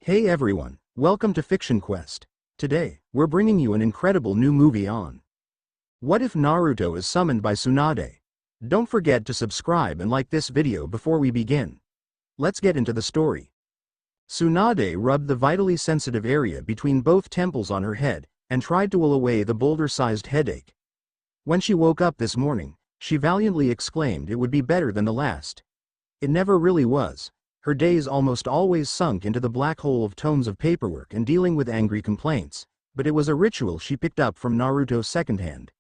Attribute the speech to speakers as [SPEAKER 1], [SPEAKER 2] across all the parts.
[SPEAKER 1] Hey everyone, welcome to Fiction Quest. Today, we're bringing you an incredible new movie on What if Naruto is summoned by Tsunade? Don't forget to subscribe and like this video before we begin. Let's get into the story. Tsunade rubbed the vitally sensitive area between both temples on her head and tried to will away the boulder-sized headache. When she woke up this morning, she valiantly exclaimed it would be better than the last. It never really was. Her days almost always sunk into the black hole of tomes of paperwork and dealing with angry complaints, but it was a ritual she picked up from Naruto secondhand.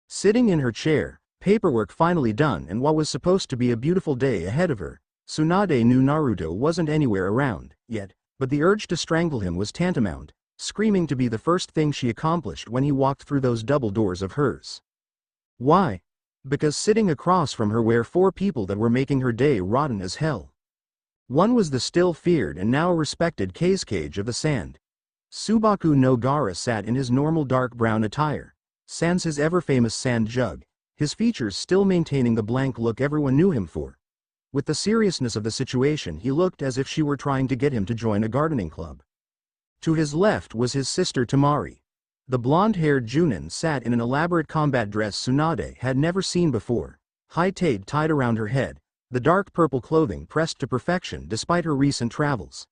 [SPEAKER 1] Sitting in her chair, paperwork finally done and what was supposed to be a beautiful day ahead of her, Tsunade knew Naruto wasn't anywhere around yet, but the urge to strangle him was tantamount, screaming to be the first thing she accomplished when he walked through those double doors of hers. Why? Because sitting across from her were four people that were making her day rotten as hell. One was the still feared and now respected Kazekage of the Sand. Subaku no Gaara sat in his normal dark brown attire, sans his ever-famous sand jug, his features still maintaining the blank look everyone knew him for. With the seriousness of the situation, he looked as if she were trying to get him to join a gardening club. To his left was his sister Temari. The blonde-haired Junin sat in an elaborate combat dress Tsunade had never seen before, high-tailed tied around her head, the dark purple clothing pressed to perfection despite her recent travels.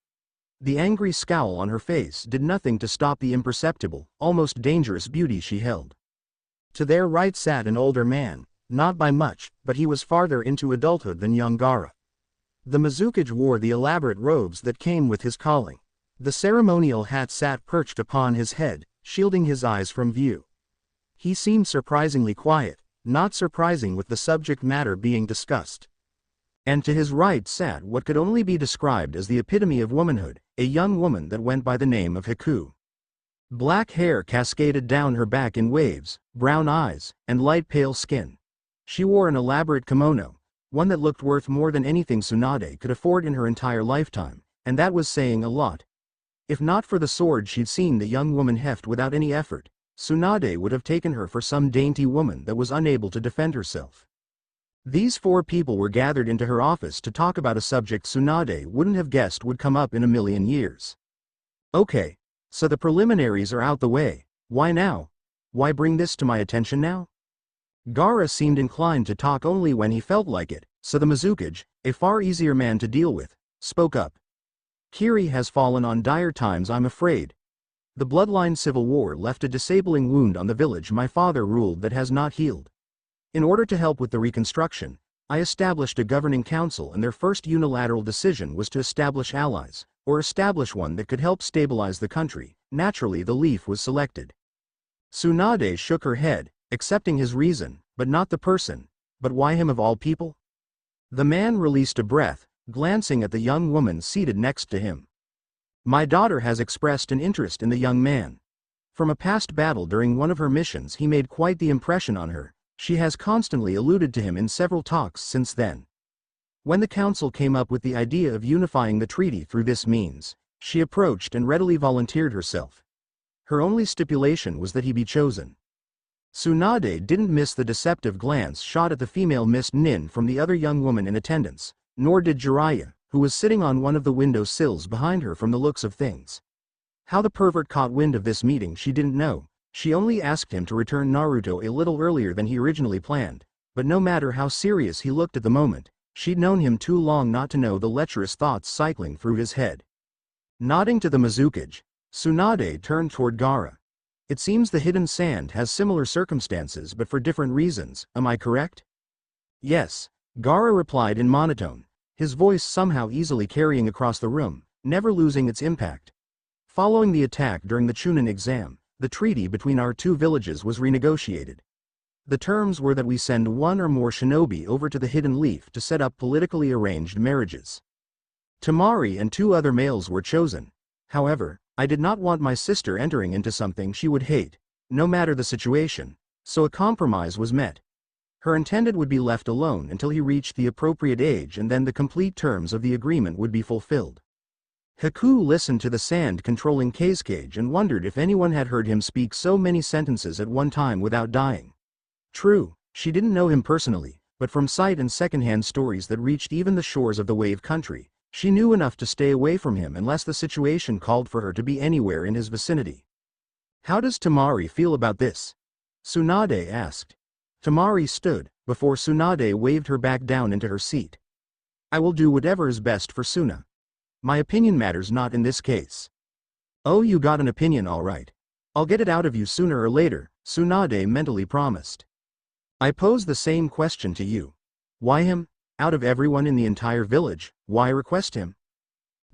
[SPEAKER 1] The angry scowl on her face did nothing to stop the imperceptible, almost dangerous beauty she held. To their right sat an older man, not by much, but he was farther into adulthood than young Gaara. The Mizukage wore the elaborate robes that came with his calling. The ceremonial hat sat perched upon his head, shielding his eyes from view. He seemed surprisingly quiet, not surprising with the subject matter being discussed. And to his right sat what could only be described as the epitome of womanhood, a young woman that went by the name of Haku. Black hair cascaded down her back in waves, brown eyes, and light pale skin. She wore an elaborate kimono, one that looked worth more than anything Tsunade could afford in her entire lifetime, and that was saying a lot. If not for the sword she'd seen the young woman heft without any effort, Tsunade would have taken her for some dainty woman that was unable to defend herself. These four people were gathered into her office to talk about a subject Tsunade wouldn't have guessed would come up in a million years. Okay, so the preliminaries are out the way. Why now? Why bring this to my attention now? Gaara seemed inclined to talk only when he felt like it, so the Mizukage, a far easier man to deal with, spoke up. Kiri has fallen on dire times, I'm afraid. The bloodline civil war left a disabling wound on the village my father ruled that has not healed. In order to help with the reconstruction, I established a governing council, and their first unilateral decision was to establish allies, or establish one that could help stabilize the country. Naturally, the Leaf was selected. Tsunade shook her head, accepting his reason, but not the person. But why him of all people? The man released a breath, glancing at the young woman seated next to him. My daughter has expressed an interest in the young man. From a past battle during one of her missions, he made quite the impression on her. She has constantly alluded to him in several talks since then. When the council came up with the idea of unifying the treaty through this means, she approached and readily volunteered herself. Her only stipulation was that he be chosen. Tsunade didn't miss the deceptive glance shot at the female Miss Nin from the other young woman in attendance, nor did Jiraiya, who was sitting on one of the window sills behind her from the looks of things. How the pervert caught wind of this meeting she didn't know. She only asked him to return Naruto a little earlier than he originally planned, but no matter how serious he looked at the moment, she'd known him too long not to know the lecherous thoughts cycling through his head. Nodding to the Mizukage, Tsunade turned toward Gaara. It seems the hidden sand has similar circumstances but for different reasons, am I correct? Yes, Gaara replied in monotone, his voice somehow easily carrying across the room, never losing its impact. Following the attack during the Chunin exam, the treaty between our two villages was renegotiated. The terms were that we send one or more shinobi over to the Hidden Leaf to set up politically arranged marriages. Temari and two other males were chosen. However, I did not want my sister entering into something she would hate, no matter the situation, so a compromise was met. Her intended would be left alone until he reached the appropriate age, and then the complete terms of the agreement would be fulfilled. Haku listened to the sand controlling Kazekage and wondered if anyone had heard him speak so many sentences at one time without dying. True, she didn't know him personally, but from sight and secondhand stories that reached even the shores of the Wave Country, She knew enough to stay away from him unless the situation called for her to be anywhere in his vicinity. How does Temari feel about this? Tsunade asked. Temari stood, before Tsunade waved her back down into her seat. I will do whatever is best for Suna. My opinion matters not in this case. Oh, you got an opinion all right. I'll get it out of you sooner or later, Tsunade mentally promised. I pose the same question to you. Why him? Out of everyone in the entire village, why request him?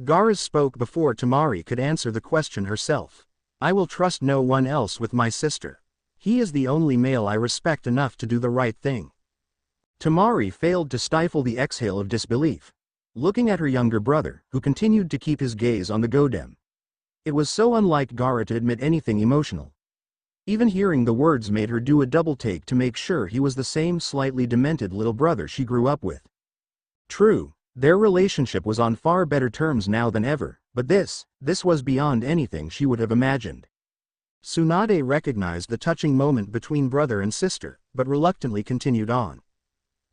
[SPEAKER 1] Gaara spoke before Temari could answer the question herself. I will trust no one else with my sister. He is the only male I respect enough to do the right thing. Temari failed to stifle the exhale of disbelief, looking at her younger brother, who continued to keep his gaze on the Godem. It was so unlike Gaara to admit anything emotional. Even hearing the words made her do a double take to make sure he was the same slightly demented little brother she grew up with. True, their relationship was on far better terms now than ever, but this was beyond anything she would have imagined. Tsunade recognized the touching moment between brother and sister, but reluctantly continued on.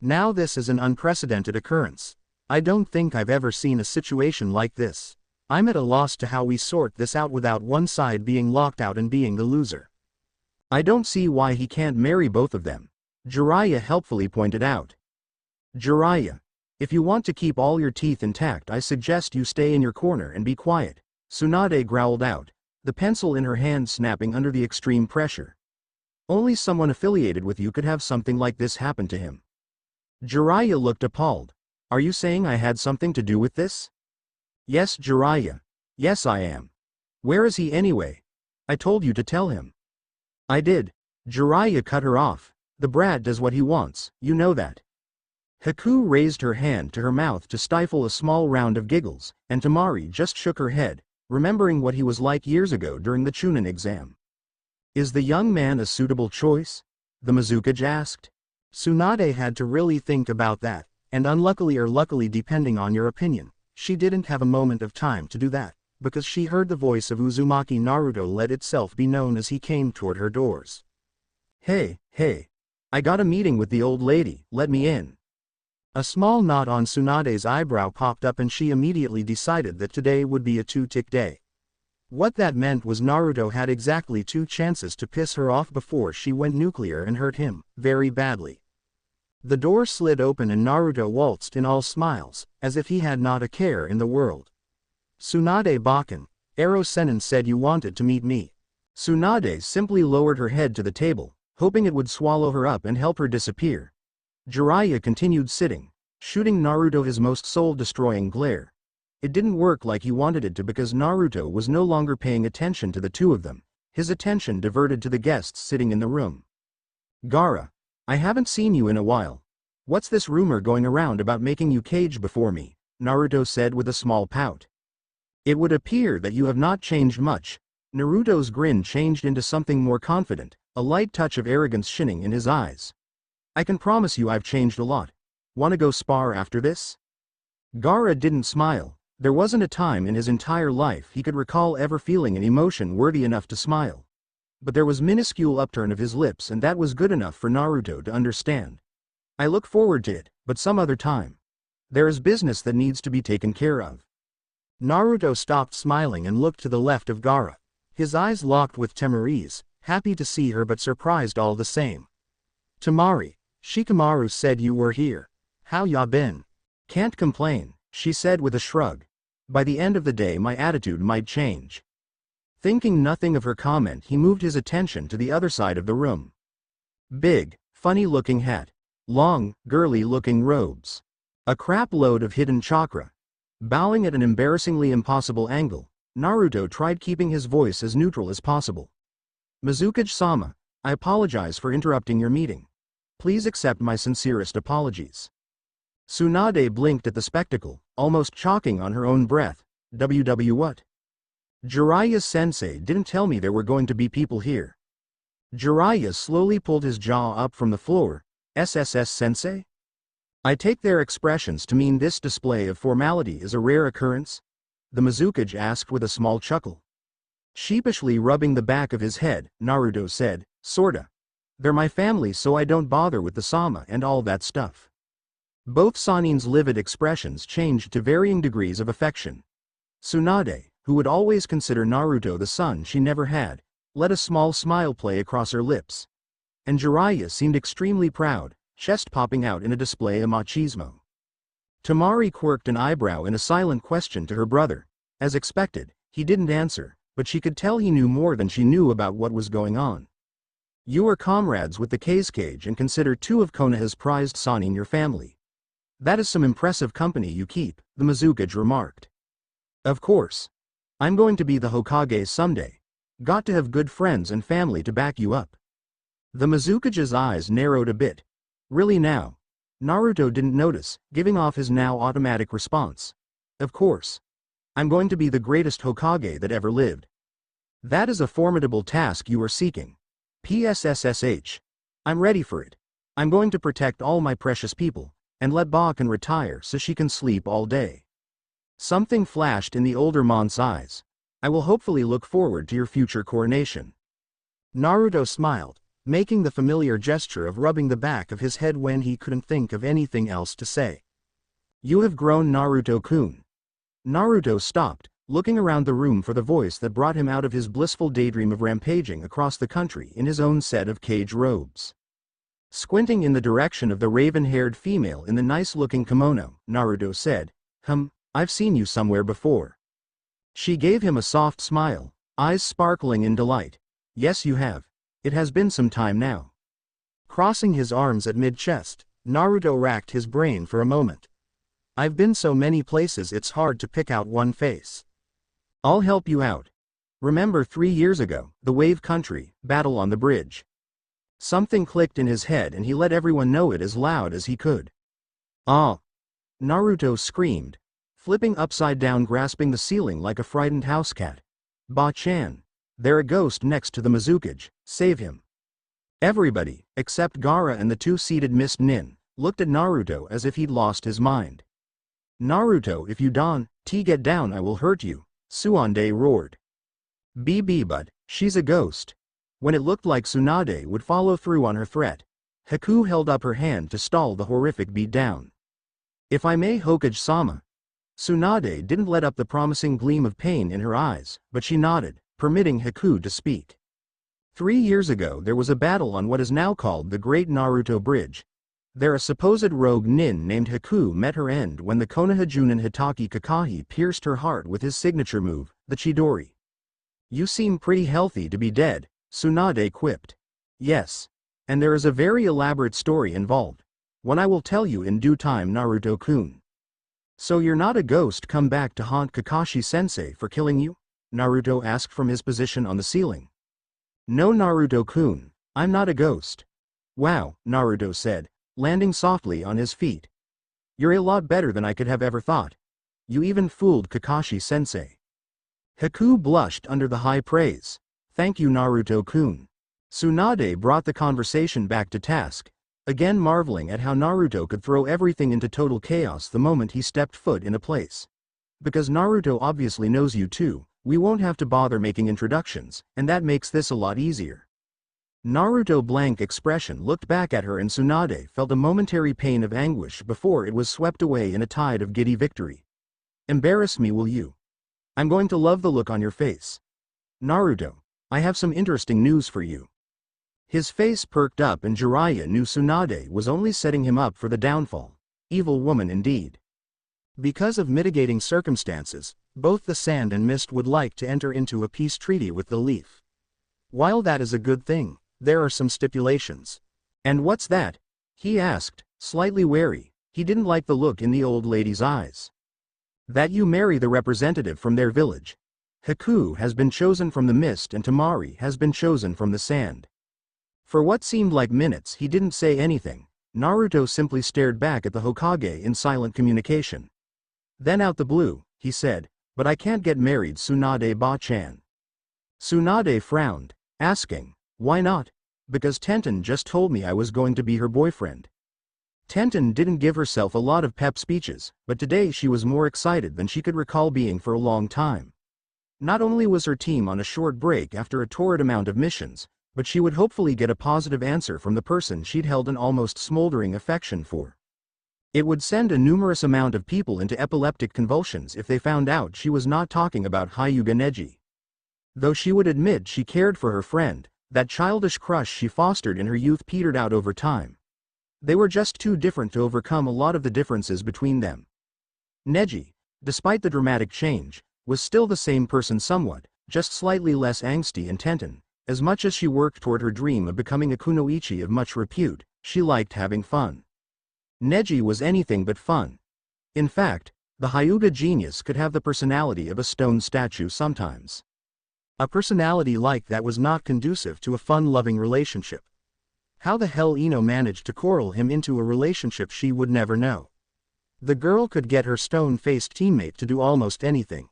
[SPEAKER 1] Now this is an unprecedented occurrence. I don't think I've ever seen a situation like this. I'm at a loss to how we sort this out without one side being locked out and being the loser. I don't see why he can't marry both of them, Jiraiya helpfully pointed out. Jiraiya, if you want to keep all your teeth intact, I suggest you stay in your corner and be quiet, Tsunade growled out, the pencil in her hand snapping under the extreme pressure. Only someone affiliated with you could have something like this happen to him. Jiraiya looked appalled. Are you saying I had something to do with this? Yes, Jiraiya. Yes, I am. Where is he anyway? I told you to tell him. I did. Jiraiya cut her off. The brat does what he wants, you know that. Haku raised her hand to her mouth to stifle a small round of giggles, and Temari just shook her head, remembering what he was like years ago during the Chunin exam. Is the young man a suitable choice? The Mizukage asked. Tsunade had to really think about that, and unluckily or luckily depending on your opinion, she didn't have a moment of time to do that, because she heard the voice of Uzumaki Naruto let itself be known as he came toward her doors. Hey, I got a meeting with the old lady, let me in. A small knot on Tsunade's eyebrow popped up and she immediately decided that today would be a two-tick day. What that meant was Naruto had exactly 2 chances to piss her off before she went nuclear and hurt him, very badly. The door slid open and Naruto waltzed in all smiles, as if he had not a care in the world. Tsunade Bakken, Ero Sennin said you wanted to meet me. Tsunade simply lowered her head to the table, hoping it would swallow her up and help her disappear. Jiraiya continued sitting, shooting Naruto his most soul-destroying glare. It didn't work like he wanted it to because Naruto was no longer paying attention to the two of them, his attention diverted to the guests sitting in the room. Gaara, I haven't seen you in a while. What's this rumor going around about making you cage before me? Naruto said with a small pout. It would appear that you have not changed much. Naruto's grin changed into something more confident, a light touch of arrogance shining in his eyes. I can promise you I've changed a lot. Wanna go spar after this? Gaara didn't smile. There wasn't a time in his entire life he could recall ever feeling an emotion worthy enough to smile. But there was minuscule upturn of his lips and that was good enough for Naruto to understand. I look forward to it, but some other time. There is business that needs to be taken care of. Naruto stopped smiling and looked to the left of Gaara. His eyes locked with Temari's, happy to see her but surprised all the same. Temari, Shikamaru said you were here. How ya been? Can't complain, she said with a shrug. By the end of the day my attitude might change. Thinking nothing of her comment, he moved his attention to the other side of the room. Big, funny-looking hat. Long, girly-looking robes. A crap load of hidden chakra. Bowing at an embarrassingly impossible angle, Naruto tried keeping his voice as neutral as possible. Mizukage-sama, I apologize for interrupting your meeting. Please accept my sincerest apologies. Tsunade blinked at the spectacle, almost choking on her own breath. WW what? Jiraiya-sensei didn't tell me there were going to be people here. Jiraiya slowly pulled his jaw up from the floor. SSS-sensei? I take their expressions to mean this display of formality is a rare occurrence? The Mizukage asked with a small chuckle. Sheepishly rubbing the back of his head, Naruto said, sorta. They're my family so I don't bother with the sama and all that stuff. Both Sanin's livid expressions changed to varying degrees of affection. Tsunade, who would always consider Naruto the son she never had, let a small smile play across her lips. And Jiraiya seemed extremely proud, chest popping out in a display of machismo. Tamari quirked an eyebrow in a silent question to her brother. As expected, he didn't answer, but she could tell he knew more than she knew about what was going on. You are comrades with the Kazekage and consider two of Konoha's prized Sannin your family. That is some impressive company you keep, the Mizukage remarked. Of course. I'm going to be the Hokage someday. Got to have good friends and family to back you up. The Mizukage's eyes narrowed a bit. Really now? Naruto didn't notice, giving off his now automatic response. Of course. I'm going to be the greatest Hokage that ever lived. That is a formidable task you are seeking. PSSSH. I'm ready for it. I'm going to protect all my precious people, and let Bakan retire so she can sleep all day. Something flashed in the older mon's eyes. I will hopefully look forward to your future coronation. Naruto smiled, making the familiar gesture of rubbing the back of his head when he couldn't think of anything else to say. You have grown, Naruto-kun. Naruto stopped, looking around the room for the voice that brought him out of his blissful daydream of rampaging across the country in his own set of cage robes. Squinting in the direction of the raven-haired female in the nice-looking kimono, Naruto said, I've seen you somewhere before. She gave him a soft smile, eyes sparkling in delight. Yes, you have. It has been some time now. Crossing his arms at mid-chest, Naruto racked his brain for a moment. I've been so many places it's hard to pick out one face. I'll help you out. Remember 3 years ago, the Wave Country, battle on the bridge. Something clicked in his head and he let everyone know it as loud as he could. Ah! Naruto screamed, flipping upside down, grasping the ceiling like a frightened house cat. Ba-chan. There's a ghost next to the Mizukage, save him. Everybody, except Gaara and the two-seated Mist Nin, looked at Naruto as if he'd lost his mind. Naruto, if you don't get down I will hurt you, Tsunade roared. But she's a ghost. When it looked like Tsunade would follow through on her threat, Haku held up her hand to stall the horrific beatdown. If I may, Hokage-sama. Tsunade didn't let up the promising gleam of pain in her eyes, but she nodded, permitting Haku to speak. 3 years ago there was a battle on what is now called the Great Naruto Bridge. There a supposed rogue nin named Haku met her end when the Konoha Junin Hitaki Kakahi pierced her heart with his signature move, the Chidori. You seem pretty healthy to be dead, Tsunade quipped. Yes. And there is a very elaborate story involved. One I will tell you in due time, Naruto-kun. So you're not a ghost come back to haunt Kakashi-sensei for killing you? Naruto asked from his position on the ceiling. No, Naruto-kun, I'm not a ghost. Wow, Naruto said, landing softly on his feet. You're a lot better than I could have ever thought. You even fooled Kakashi-sensei. Haku blushed under the high praise. Thank you, Naruto-kun. Tsunade brought the conversation back to task, again marveling at how Naruto could throw everything into total chaos the moment he stepped foot in a place. Because Naruto obviously knows you too, we won't have to bother making introductions, and that makes this a lot easier. Naruto blank expression looked back at her and Tsunade felt a momentary pain of anguish before it was swept away in a tide of giddy victory. Embarrass me, will you? I'm going to love the look on your face. Naruto, I have some interesting news for you. His face perked up and Jiraiya knew Tsunade was only setting him up for the downfall. Evil woman indeed. Because of mitigating circumstances, both the Sand and Mist would like to enter into a peace treaty with the Leaf. While that is a good thing, there are some stipulations. And what's that? He asked, slightly wary. He didn't like the look in the old lady's eyes. That you marry the representative from their village. Haku has been chosen from the Mist and Tamari has been chosen from the Sand. For what seemed like minutes he didn't say anything. Naruto simply stared back at the Hokage in silent communication. Then out the blue, he said, but I can't get married, Tsunade Ba-chan. Tsunade frowned, asking, why not? Because Tenten just told me I was going to be her boyfriend. Tenten didn't give herself a lot of pep speeches, but today she was more excited than she could recall being for a long time. Not only was her team on a short break after a torrid amount of missions, but she would hopefully get a positive answer from the person she'd held an almost smoldering affection for. It would send a numerous amount of people into epileptic convulsions if they found out she was not talking about Hyuga Neji. Though she would admit she cared for her friend, that childish crush she fostered in her youth petered out over time. They were just too different to overcome a lot of the differences between them. Neji, despite the dramatic change, was still the same person somewhat, just slightly less angsty and Tenten. As much as she worked toward her dream of becoming a kunoichi of much repute, she liked having fun. Neji was anything but fun. In fact, the Hyuga genius could have the personality of a stone statue sometimes. A personality like that was not conducive to a fun-loving relationship. How the hell Ino managed to coral him into a relationship she would never know. The girl could get her stone-faced teammate to do almost anything.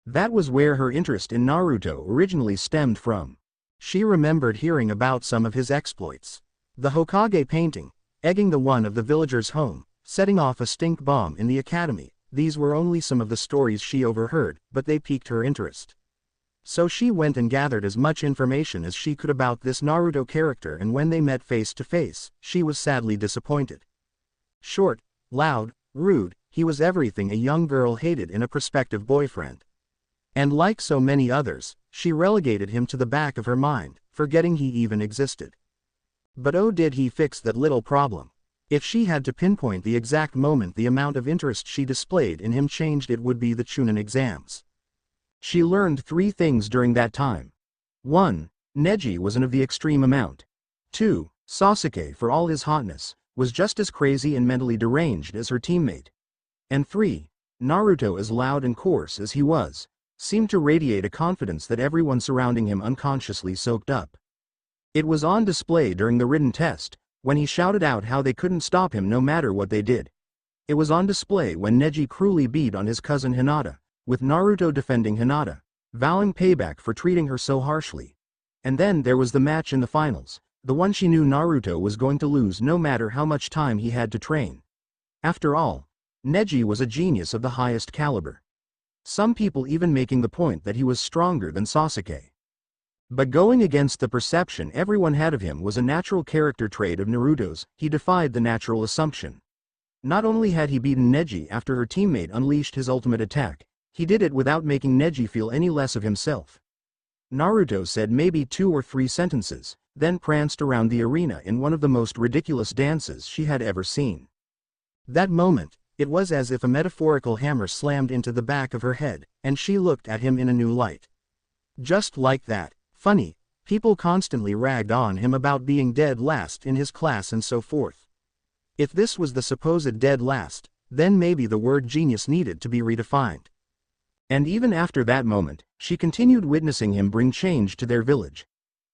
[SPEAKER 1] That was where her interest in Naruto originally stemmed from. She remembered hearing about some of his exploits. The Hokage painting, egging the one of the villagers home, setting off a stink bomb in the academy. These were only some of the stories she overheard, but they piqued her interest. So she went and gathered as much information as she could about this Naruto character, and when they met face to face, she was sadly disappointed. Short, loud, rude, he was everything a young girl hated in a prospective boyfriend. And like so many others, she relegated him to the back of her mind, forgetting he even existed. But oh, did he fix that little problem. If she had to pinpoint the exact moment the amount of interest she displayed in him changed, it would be the Chunin exams. She learned 3 things during that time. 1. Neji was of the extreme amount. 2. Sasuke, for all his hotness, was just as crazy and mentally deranged as her teammate. And 3. Naruto, as loud and coarse as he was, seemed to radiate a confidence that everyone surrounding him unconsciously soaked up. It was on display during the written test, when he shouted out how they couldn't stop him no matter what they did. It was on display when Neji cruelly beat on his cousin Hinata, with Naruto defending Hinata, vowing payback for treating her so harshly. And then there was the match in the finals, the one she knew Naruto was going to lose no matter how much time he had to train. After all, Neji was a genius of the highest caliber. Some people even making the point that he was stronger than Sasuke. But going against the perception everyone had of him was a natural character trait of Naruto's. He defied the natural assumption. Not only had he beaten Neji after her teammate unleashed his ultimate attack, he did it without making Neji feel any less of himself. Naruto said maybe 2 or 3 sentences, then pranced around the arena in one of the most ridiculous dances she had ever seen. That moment, it was as if a metaphorical hammer slammed into the back of her head, and she looked at him in a new light. Just like that. Funny, people constantly ragged on him about being dead last in his class and so forth. If this was the supposed dead last, then maybe the word genius needed to be redefined. And even after that moment, she continued witnessing him bring change to their village.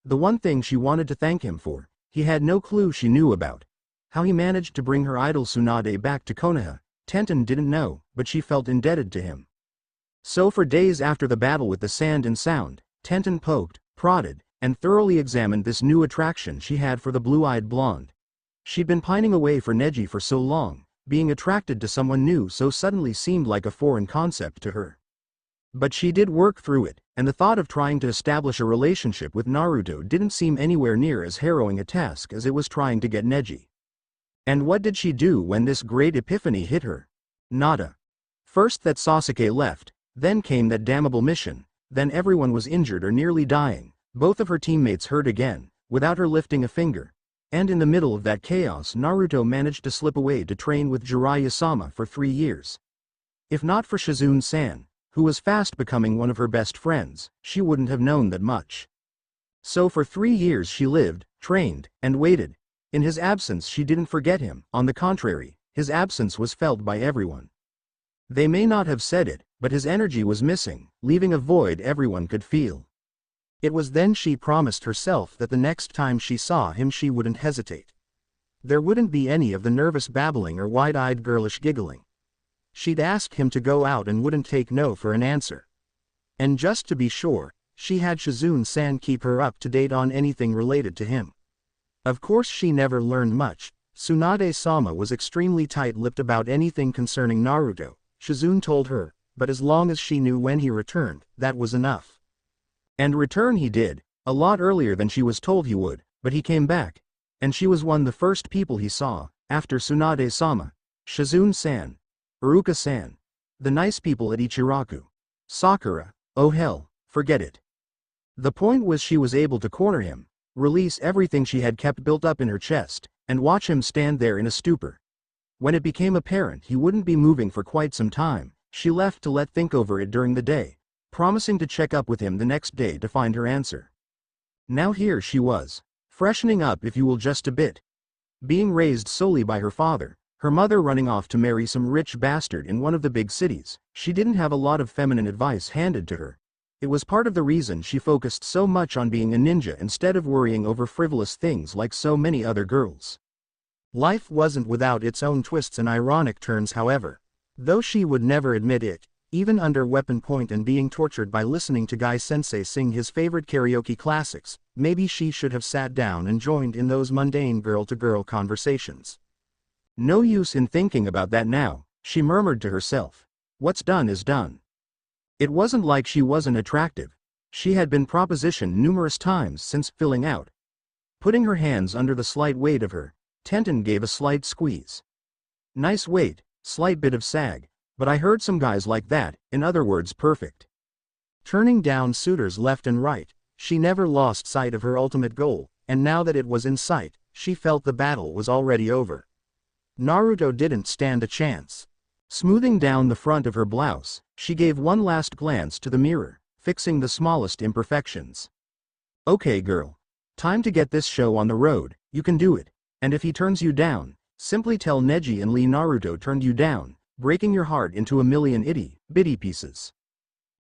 [SPEAKER 1] The one thing she wanted to thank him for, he had no clue she knew about. How he managed to bring her idol Tsunade back to Konoha, Tenten didn't know, but she felt indebted to him. So for days after the battle with the sand and sound, Tenten poked, prodded, and thoroughly examined this new attraction she had for the blue-eyed blonde. She'd been pining away for Neji for so long, being attracted to someone new so suddenly seemed like a foreign concept to her. But she did work through it, and the thought of trying to establish a relationship with Naruto didn't seem anywhere near as harrowing a task as it was trying to get Neji. And what did she do when this great epiphany hit her? Nada. First that Sasuke left, then came that damnable mission, then everyone was injured or nearly dying, both of her teammates hurt again, without her lifting a finger. And in the middle of that chaos Naruto managed to slip away to train with Jiraiya-sama for 3 years. If not for Shizune-san, who was fast becoming one of her best friends, she wouldn't have known that much. So for 3 years she lived, trained, and waited. In his absence she didn't forget him, on the contrary, his absence was felt by everyone. They may not have said it, but his energy was missing, leaving a void everyone could feel. It was then she promised herself that the next time she saw him she wouldn't hesitate. There wouldn't be any of the nervous babbling or wide-eyed girlish giggling. She'd ask him to go out and wouldn't take no for an answer. And just to be sure, she had Shizune-san keep her up to date on anything related to him. Of course she never learned much. Tsunade-sama was extremely tight-lipped about anything concerning Naruto, Shizune told her, but as long as she knew when he returned, that was enough. And return he did, a lot earlier than she was told he would, but he came back, and she was one of the first people he saw, after Tsunade-sama. Shizune-san. Uruka-san. The nice people at Ichiraku. Sakura. Oh hell, forget it. The point was she was able to corner him, release everything she had kept built up in her chest, and watch him stand there in a stupor. When it became apparent he wouldn't be moving for quite some time, she left to think over it during the day, promising to check up with him the next day to find her answer. Now here she was, freshening up if you will just a bit. Being raised solely by her father, her mother running off to marry some rich bastard in one of the big cities, she didn't have a lot of feminine advice handed to her. It was part of the reason she focused so much on being a ninja instead of worrying over frivolous things like so many other girls. Life wasn't without its own twists and ironic turns, however. Though she would never admit it, even under weapon point and being tortured by listening to Guy Sensei sing his favorite karaoke classics, maybe she should have sat down and joined in those mundane girl-to-girl conversations. No use in thinking about that now, she murmured to herself. What's done is done. It wasn't like she wasn't attractive. She had been propositioned numerous times since filling out. Putting her hands under the slight weight of her, Tenten gave a slight squeeze. Nice weight, slight bit of sag, but I heard some guys like that, in other words perfect. Turning down suitors left and right, she never lost sight of her ultimate goal, and now that it was in sight, she felt the battle was already over. Naruto didn't stand a chance. Smoothing down the front of her blouse, she gave one last glance to the mirror, fixing the smallest imperfections. Okay girl. Time to get this show on the road, you can do it, and if he turns you down, simply tell Neji and Lee Naruto turned you down, breaking your heart into a million itty-bitty pieces.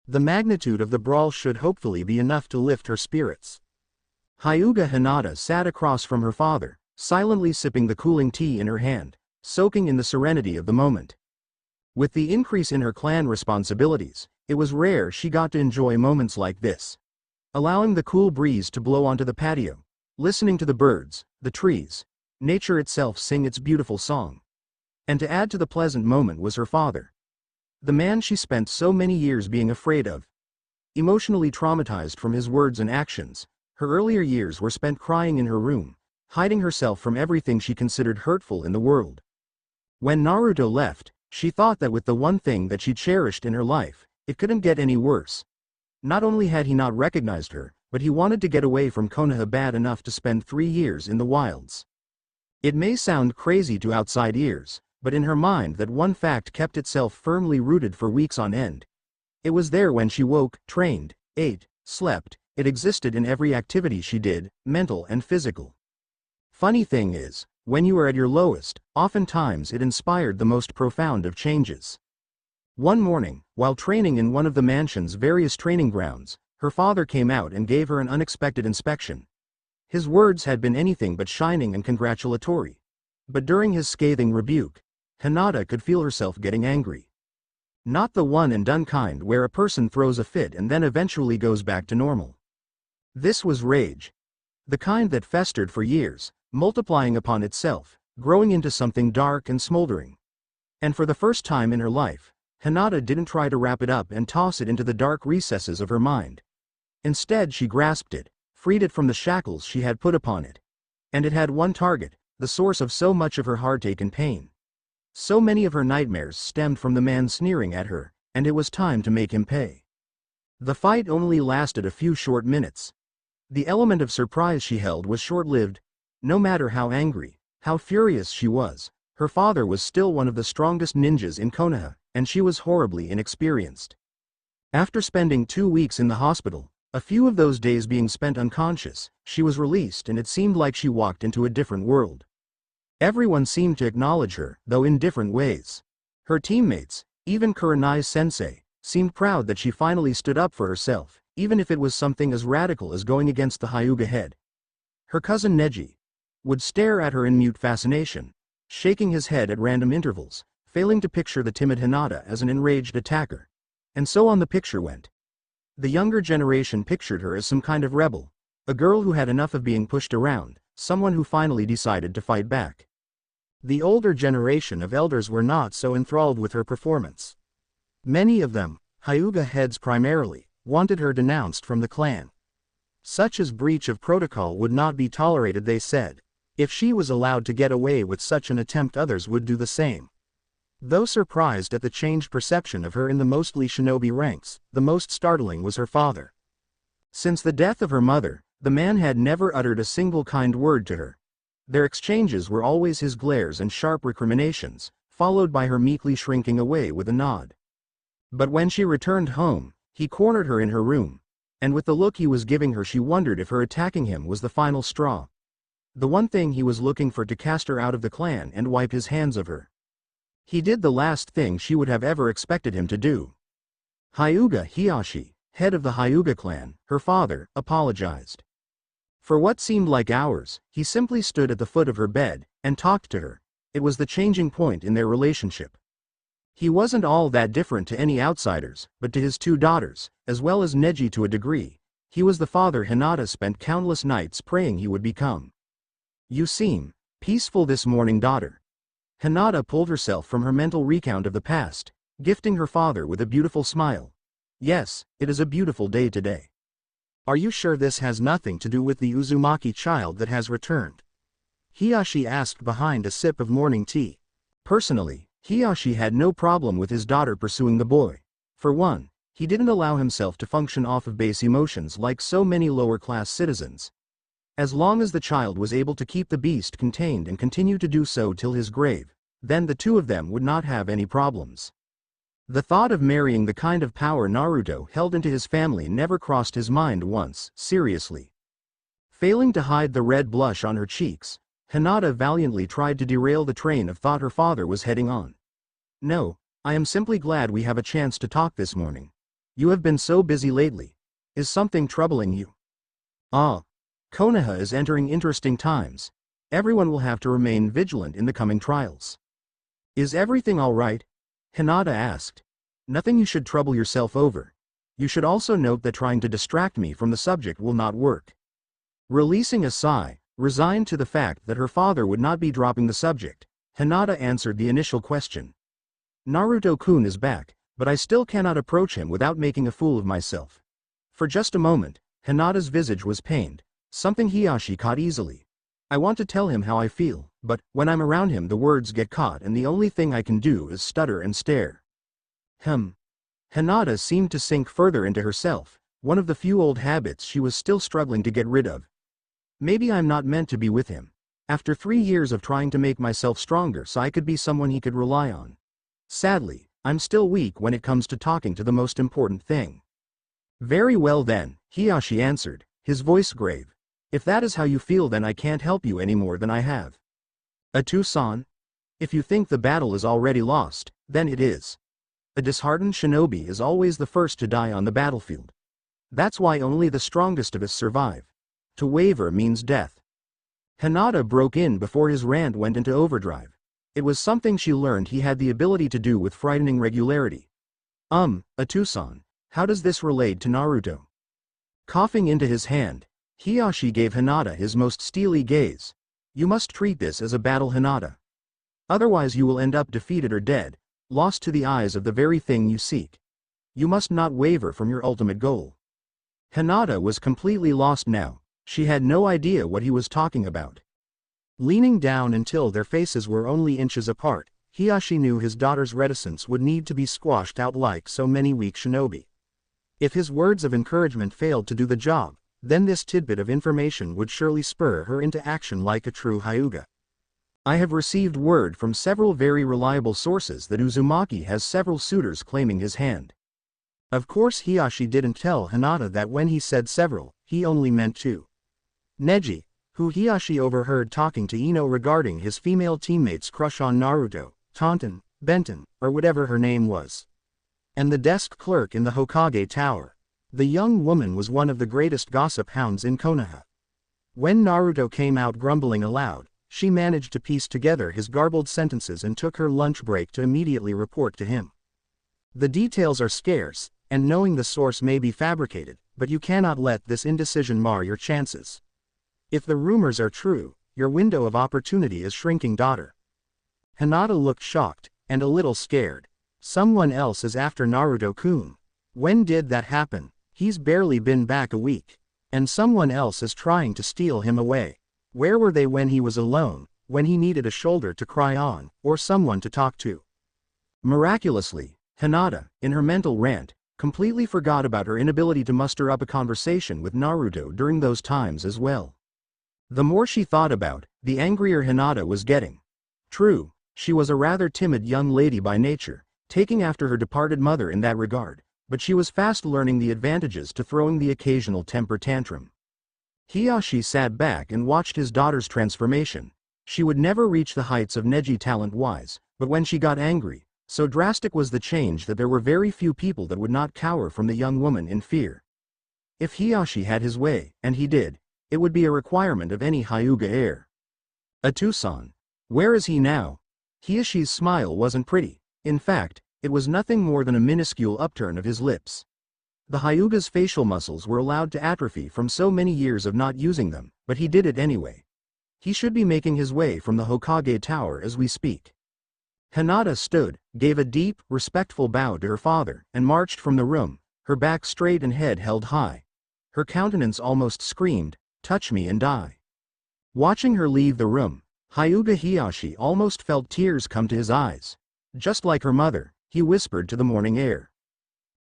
[SPEAKER 1] The magnitude of the brawl should hopefully be enough to lift her spirits. Hyuga Hinata sat across from her father, silently sipping the cooling tea in her hand, soaking in the serenity of the moment. With the increase in her clan responsibilities, it was rare she got to enjoy moments like this. Allowing the cool breeze to blow onto the patio, listening to the birds, the trees, nature itself sing its beautiful song. And to add to the pleasant moment was her father. The man she spent so many years being afraid of. Emotionally traumatized from his words and actions, her earlier years were spent crying in her room, hiding herself from everything she considered hurtful in the world. When Naruto left, she thought that with the one thing that she cherished in her life, it couldn't get any worse. Not only had he not recognized her, but he wanted to get away from Konoha bad enough to spend 3 years in the wilds. It may sound crazy to outside ears, but in her mind that one fact kept itself firmly rooted for weeks on end. It was there when she woke, trained, ate, slept, it existed in every activity she did, mental and physical. Funny thing is, when you are at your lowest, oftentimes it inspired the most profound of changes. One morning, while training in one of the mansion's various training grounds, her father came out and gave her an unexpected inspection. His words had been anything but shining and congratulatory. But during his scathing rebuke, Hinata could feel herself getting angry. Not the one and done kind where a person throws a fit and then eventually goes back to normal. This was rage. The kind that festered for years, multiplying upon itself, growing into something dark and smoldering. And for the first time in her life, Hinata didn't try to wrap it up and toss it into the dark recesses of her mind. Instead she grasped it, freed it from the shackles she had put upon it. And it had one target, the source of so much of her heartache and pain. So many of her nightmares stemmed from the man sneering at her, and it was time to make him pay. The fight only lasted a few short minutes. The element of surprise she held was short-lived. No matter how angry, how furious she was, her father was still one of the strongest ninjas in Konoha, and she was horribly inexperienced. After spending 2 weeks in the hospital, a few of those days being spent unconscious, she was released and it seemed like she walked into a different world. Everyone seemed to acknowledge her, though in different ways. Her teammates, even Kurenai's sensei, seemed proud that she finally stood up for herself, even if it was something as radical as going against the Hyuga head. Her cousin Neji would stare at her in mute fascination, shaking his head at random intervals, failing to picture the timid Hinata as an enraged attacker. And so on the picture went. The younger generation pictured her as some kind of rebel, a girl who had enough of being pushed around, someone who finally decided to fight back. The older generation of elders were not so enthralled with her performance. Many of them, Hyuga heads primarily, wanted her denounced from the clan. Such as breach of protocol would not be tolerated, they said. If she was allowed to get away with such an attempt, others would do the same.
[SPEAKER 2] Though surprised at the changed perception of her in the mostly shinobi ranks, the most startling was her father.
[SPEAKER 1] Since the death of her mother, the man had never uttered a single kind word to her. Their exchanges were always his glares and sharp recriminations, followed by her meekly shrinking away with a nod. But when she returned home, he cornered her in her room, and with the look he was giving her she wondered if her attacking him was the final straw. The one thing he was looking for to cast her out of the clan and wipe his hands of her. He did the last thing she would have ever expected him to do. Hyuga Hiyashi, head of the Hyuga clan, her father, apologized. For what seemed like hours, he simply stood at the foot of her bed and talked to her. It was the changing point in their relationship. He wasn't all that different to any outsiders, but to his two daughters, as well as Neji to a degree, he was the father Hinata spent countless nights praying he would become. You seem peaceful this morning, daughter. Hinata pulled herself from her mental recount of the past, gifting her father with a beautiful smile. Yes, it is a beautiful day today.
[SPEAKER 2] Are you sure this has nothing to do with the Uzumaki child that has returned? Hiyashi asked behind a sip of morning tea.
[SPEAKER 1] Personally, Hiyashi had no problem with his daughter pursuing the boy. For one, he didn't allow himself to function off of base emotions like so many lower-class citizens. As long as the child was able to keep the beast contained and continue to do so till his grave, then the two of them would not have any problems. The thought of marrying the kind of power Naruto held into his family never crossed his mind once, seriously. Failing to hide the red blush on her cheeks, Hinata valiantly tried to derail the train of thought her father was heading on. No, I am simply glad we have a chance to talk this morning. You have been so busy lately. Is something troubling you? Ah. Konoha is entering interesting times. Everyone will have to remain vigilant in the coming trials. Is everything all right? Hinata asked. Nothing you should trouble yourself over. You should also note that trying to distract me from the subject will not work. Releasing a sigh, resigned to the fact that her father would not be dropping the subject, Hinata answered the initial question. Naruto-kun is back, but I still cannot approach him without making a fool of myself. For just a moment, Hinata's visage was pained, something Hiyashi caught easily. I want to tell him how I feel, but when I'm around him the words get caught and the only thing I can do is stutter and stare. Hinata seemed to sink further into herself, one of the few old habits she was still struggling to get rid of. Maybe I'm not meant to be with him. After 3 years of trying to make myself stronger so I could be someone he could rely on. Sadly, I'm still weak when it comes to talking to the most important thing. Very well then, Hiyashi answered, his voice grave. If that is how you feel then I can't help you any more than I have. Atu-san? If you think the battle is already lost, then it is. A disheartened shinobi is always the first to die on the battlefield. That's why only the strongest of us survive. To waver means death. Hinata broke in before his rant went into overdrive. It was something she learned he had the ability to do with frightening regularity. Atu-san, how does this relate to Naruto? Coughing into his hand, Hiyashi gave Hinata his most steely gaze. You must treat this as a battle, Hinata. Otherwise you will end up defeated or dead, lost to the eyes of the very thing you seek. You must not waver from your ultimate goal. Hinata was completely lost now. She had no idea what he was talking about. Leaning down until their faces were only inches apart, Hiyashi knew his daughter's reticence would need to be squashed out like so many weak shinobi. If his words of encouragement failed to do the job, then this tidbit of information would surely spur her into action like a true Hyuga. I have received word from several very reliable sources that Uzumaki has several suitors claiming his hand. Of course Hiyashi didn't tell Hinata that when he said several, he only meant 2. Neji, who Hiyashi overheard talking to Ino regarding his female teammate's crush on Naruto, Taunton, Benton, or whatever her name was. And the desk clerk in the Hokage Tower. The young woman was one of the greatest gossip hounds in Konoha. When Naruto came out grumbling aloud, she managed to piece together his garbled sentences and took her lunch break to immediately report to him. The details are scarce, and knowing the source may be fabricated, but you cannot let this indecision mar your chances. If the rumors are true, your window of opportunity is shrinking, daughter. Hinata looked shocked, and a little scared. Someone else is after Naruto-kun. When did that happen? He's barely been back a week. And someone else is trying to steal him away. Where were they when he was alone, when he needed a shoulder to cry on, or someone to talk to? Miraculously, Hinata, in her mental rant, completely forgot about her inability to muster up a conversation with Naruto during those times as well. The more she thought about, the angrier Hinata was getting. True, she was a rather timid young lady by nature, taking after her departed mother in that regard, but she was fast learning the advantages to throwing the occasional temper tantrum. Hiyashi sat back and watched his daughter's transformation. She would never reach the heights of Neji talent-wise, but when she got angry, so drastic was the change that there were very few people that would not cower from the young woman in fear. If Hiyashi had his way, and he did, it would be a requirement of any Hyuga heir. A Tucson. Where is he now? Hiyashi's smile wasn't pretty. In fact, it was nothing more than a minuscule upturn of his lips. The Hyuga's facial muscles were allowed to atrophy from so many years of not using them, but he did it anyway. He should be making his way from the Hokage Tower as we speak. Hinata stood, gave a deep, respectful bow to her father, and marched from the room, her back straight and head held high. Her countenance almost screamed, "Touch me and die." Watching her leave the room, Hyuga Hiyashi almost felt tears come to his eyes. Just like her mother, he whispered to the morning air.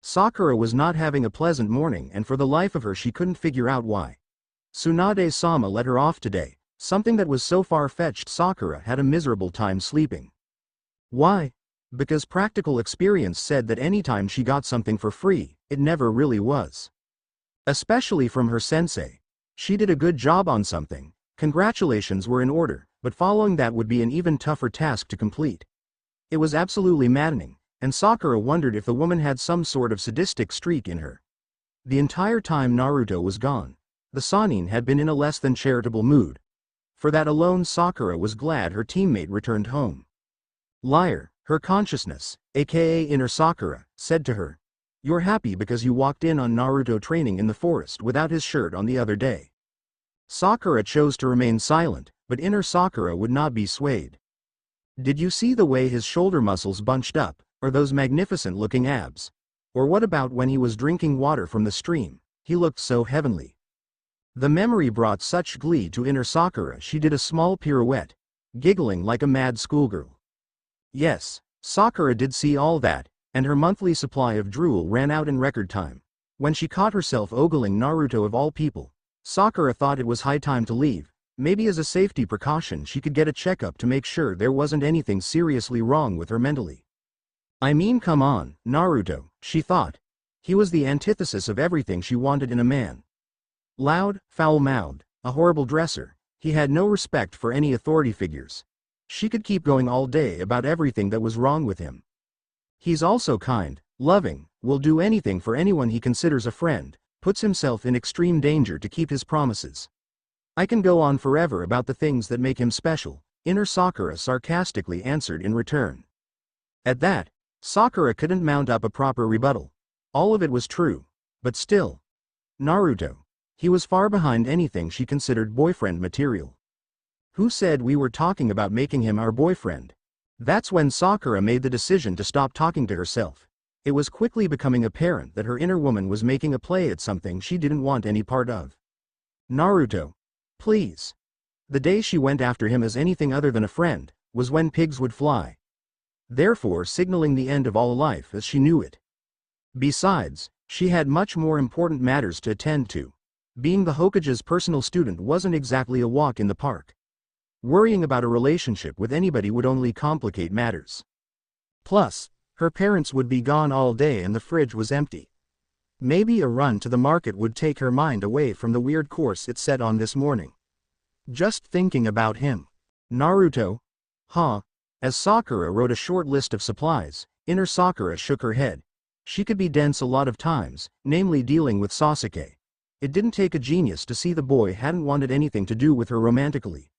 [SPEAKER 1] Sakura was not having a pleasant morning, and for the life of her she couldn't figure out why. Tsunade-sama let her off today, something that was so far-fetched Sakura had a miserable time sleeping. Why? Because practical experience said that anytime she got something for free, it never really was. Especially from her sensei. She did a good job on something, congratulations were in order, but following that would be an even tougher task to complete. It was absolutely maddening, and Sakura wondered if the woman had some sort of sadistic streak in her. The entire time Naruto was gone, the Sannin had been in a less than charitable mood. For that alone Sakura was glad her teammate returned home. Liar, her consciousness, aka inner Sakura, said to her, "You're happy because you walked in on Naruto training in the forest without his shirt on the other day." Sakura chose to remain silent, but inner Sakura would not be swayed. Did you see the way his shoulder muscles bunched up, or those magnificent-looking abs? Or what about when he was drinking water from the stream? He looked so heavenly. The memory brought such glee to inner Sakura she did a small pirouette, giggling like a mad schoolgirl. Yes, Sakura did see all that, and her monthly supply of drool ran out in record time. When she caught herself ogling Naruto of all people, Sakura thought it was high time to leave. Maybe as a safety precaution she could get a checkup to make sure there wasn't anything seriously wrong with her mentally. I mean, come on, Naruto, she thought. He was the antithesis of everything she wanted in a man. Loud, foul-mouthed, a horrible dresser, he had no respect for any authority figures. She could keep going all day about everything that was wrong with him. He's also kind, loving, will do anything for anyone he considers a friend, puts himself in extreme danger to keep his promises. I can go on forever about the things that make him special, inner Sakura sarcastically answered in return. At that, Sakura couldn't mount up a proper rebuttal. All of it was true. But still. Naruto. He was far behind anything she considered boyfriend material. Who said we were talking about making him our boyfriend? That's when Sakura made the decision to stop talking to herself. It was quickly becoming apparent that her inner woman was making a play at something she didn't want any part of. Naruto. Please. The day she went after him as anything other than a friend, was when pigs would fly. Therefore signaling the end of all life as she knew it. Besides, she had much more important matters to attend to. Being the Hokage's personal student wasn't exactly a walk in the park. Worrying about a relationship with anybody would only complicate matters. Plus, her parents would be gone all day and the fridge was empty. Maybe a run to the market would take her mind away from the weird course it set on this morning. Just thinking about him. Naruto? Huh? As Sakura wrote a short list of supplies, inner Sakura shook her head. She could be dense a lot of times, namely dealing with Sasuke. It didn't take a genius to see the boy hadn't wanted anything to do with her romantically.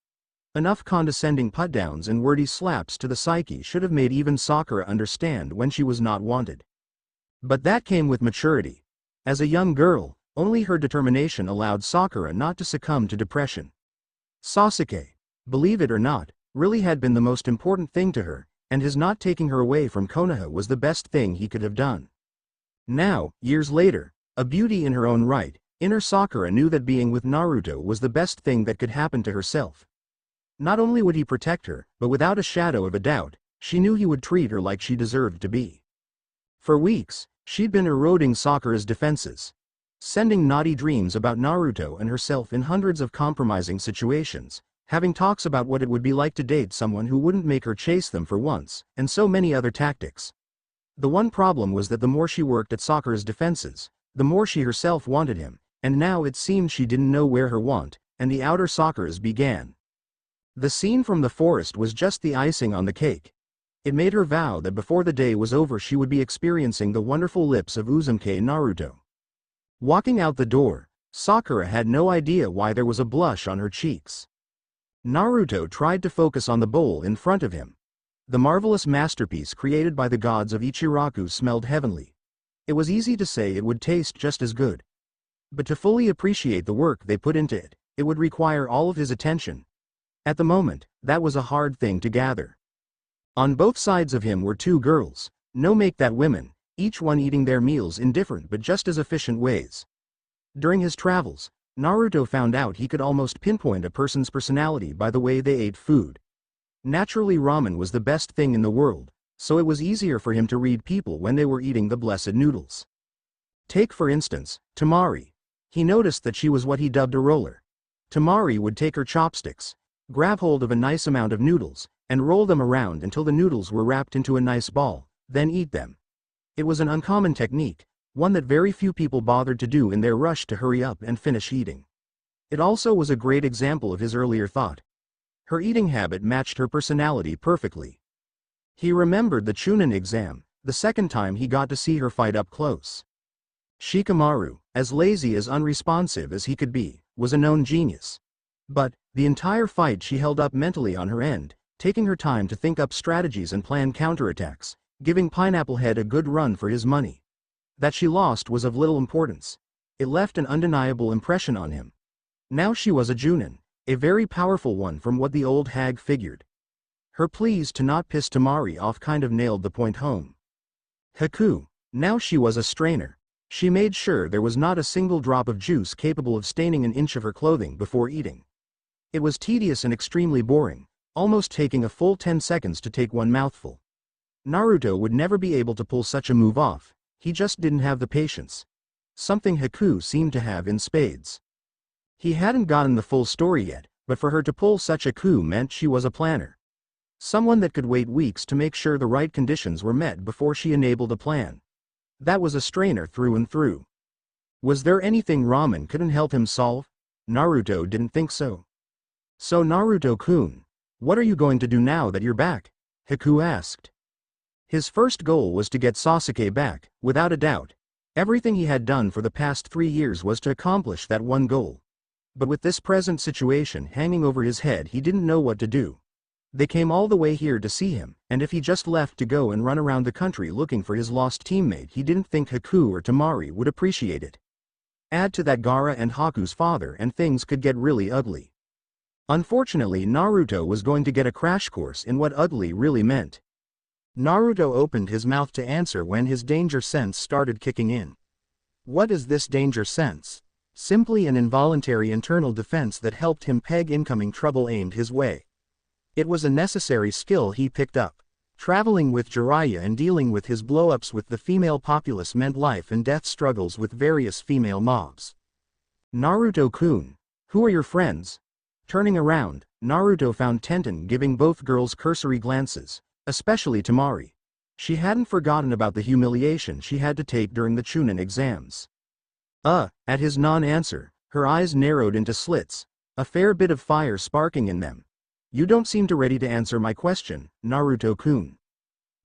[SPEAKER 1] Enough condescending put-downs and wordy slaps to the psyche should have made even Sakura understand when she was not wanted. But that came with maturity. As a young girl, only her determination allowed Sakura not to succumb to depression. Sasuke, believe it or not, really had been the most important thing to her, and his not taking her away from Konoha was the best thing he could have done. Now, years later, a beauty in her own right, inner Sakura knew that being with Naruto was the best thing that could happen to herself. Not only would he protect her, but without a shadow of a doubt, She knew he would treat her like she deserved to be. For weeks, she'd been eroding Sakura's defenses, sending naughty dreams about Naruto and herself in hundreds of compromising situations, having talks about what it would be like to date someone who wouldn't make her chase them for once, and so many other tactics. The one problem was that the more she worked at Sakura's defenses, the more she herself wanted him, and now it seemed she didn't know where her want, and the outer Sakuras began. The scene from the forest was just the icing on the cake. It made her vow that before the day was over she would be experiencing the wonderful lips of Uzumaki Naruto. Walking out the door, Sakura had no idea why there was a blush on her cheeks. Naruto tried to focus on the bowl in front of him. The marvelous masterpiece created by the gods of Ichiraku smelled heavenly. It was easy to say it would taste just as good. But to fully appreciate the work they put into it, it would require all of his attention. At the moment, that was a hard thing to gather. On both sides of him were two girls, no make that women, each one eating their meals in different but just as efficient ways. During his travels, Naruto found out he could almost pinpoint a person's personality by the way they ate food. Naturally, ramen was the best thing in the world, so it was easier for him to read people when they were eating the blessed noodles. Take for instance, Tamari. He noticed that she was what he dubbed a roller. Tamari would take her chopsticks, grab hold of a nice amount of noodles, and roll them around until the noodles were wrapped into a nice ball, then eat them. It was an uncommon technique, one that very few people bothered to do in their rush to hurry up and finish eating. It also was a great example of his earlier thought. Her eating habit matched her personality perfectly. He remembered the Chunin exam, the second time he got to see her fight up close. Shikamaru, as lazy as unresponsive as he could be, was a known genius. But, the entire fight she held up mentally on her end, taking her time to think up strategies and plan counterattacks, giving Pineapple Head a good run for his money. That she lost was of little importance. It left an undeniable impression on him. Now she was a Junin, a very powerful one from what the old hag figured. Her pleas to not piss Tamari off kind of nailed the point home. Haku, now she was a strainer. She made sure there was not a single drop of juice capable of staining an inch of her clothing before eating. It was tedious and extremely boring, almost taking a full 10 seconds to take one mouthful. Naruto would never be able to pull such a move off, he just didn't have the patience. Something Haku seemed to have in spades. He hadn't gotten the full story yet, but for her to pull such a coup meant she was a planner. Someone that could wait weeks to make sure the right conditions were met before she enabled a plan. That was a strainer through and through. Was there anything ramen couldn't help him solve? Naruto didn't think so. So Naruto-kun, what are you going to do now that you're back? Haku asked. His first goal was to get Sasuke back, without a doubt. Everything he had done for the past 3 years was to accomplish that one goal. But with this present situation hanging over his head, he didn't know what to do. They came all the way here to see him, and if he just left to go and run around the country looking for his lost teammate, he didn't think Haku or Tamari would appreciate it. Add to that Gaara and Haku's father and things could get really ugly. Unfortunately, Naruto was going to get a crash course in what ugly really meant.
[SPEAKER 2] Naruto opened his mouth to answer when his danger sense started kicking in. What is this danger sense? Simply an involuntary internal defense that helped him peg incoming trouble aimed his way. It was a necessary skill he picked up. Traveling with Jiraiya and dealing with his blow-ups with the female populace meant life and death struggles with various female mobs.
[SPEAKER 1] Naruto-kun, who are your friends? Turning around, Naruto found Tenten giving both girls cursory glances, especially Tamari. She hadn't forgotten about the humiliation she had to take during the Chunin exams. At his non-answer, her eyes narrowed into slits, a fair bit of fire sparking in them. You don't seem ready to answer my question, Naruto-kun.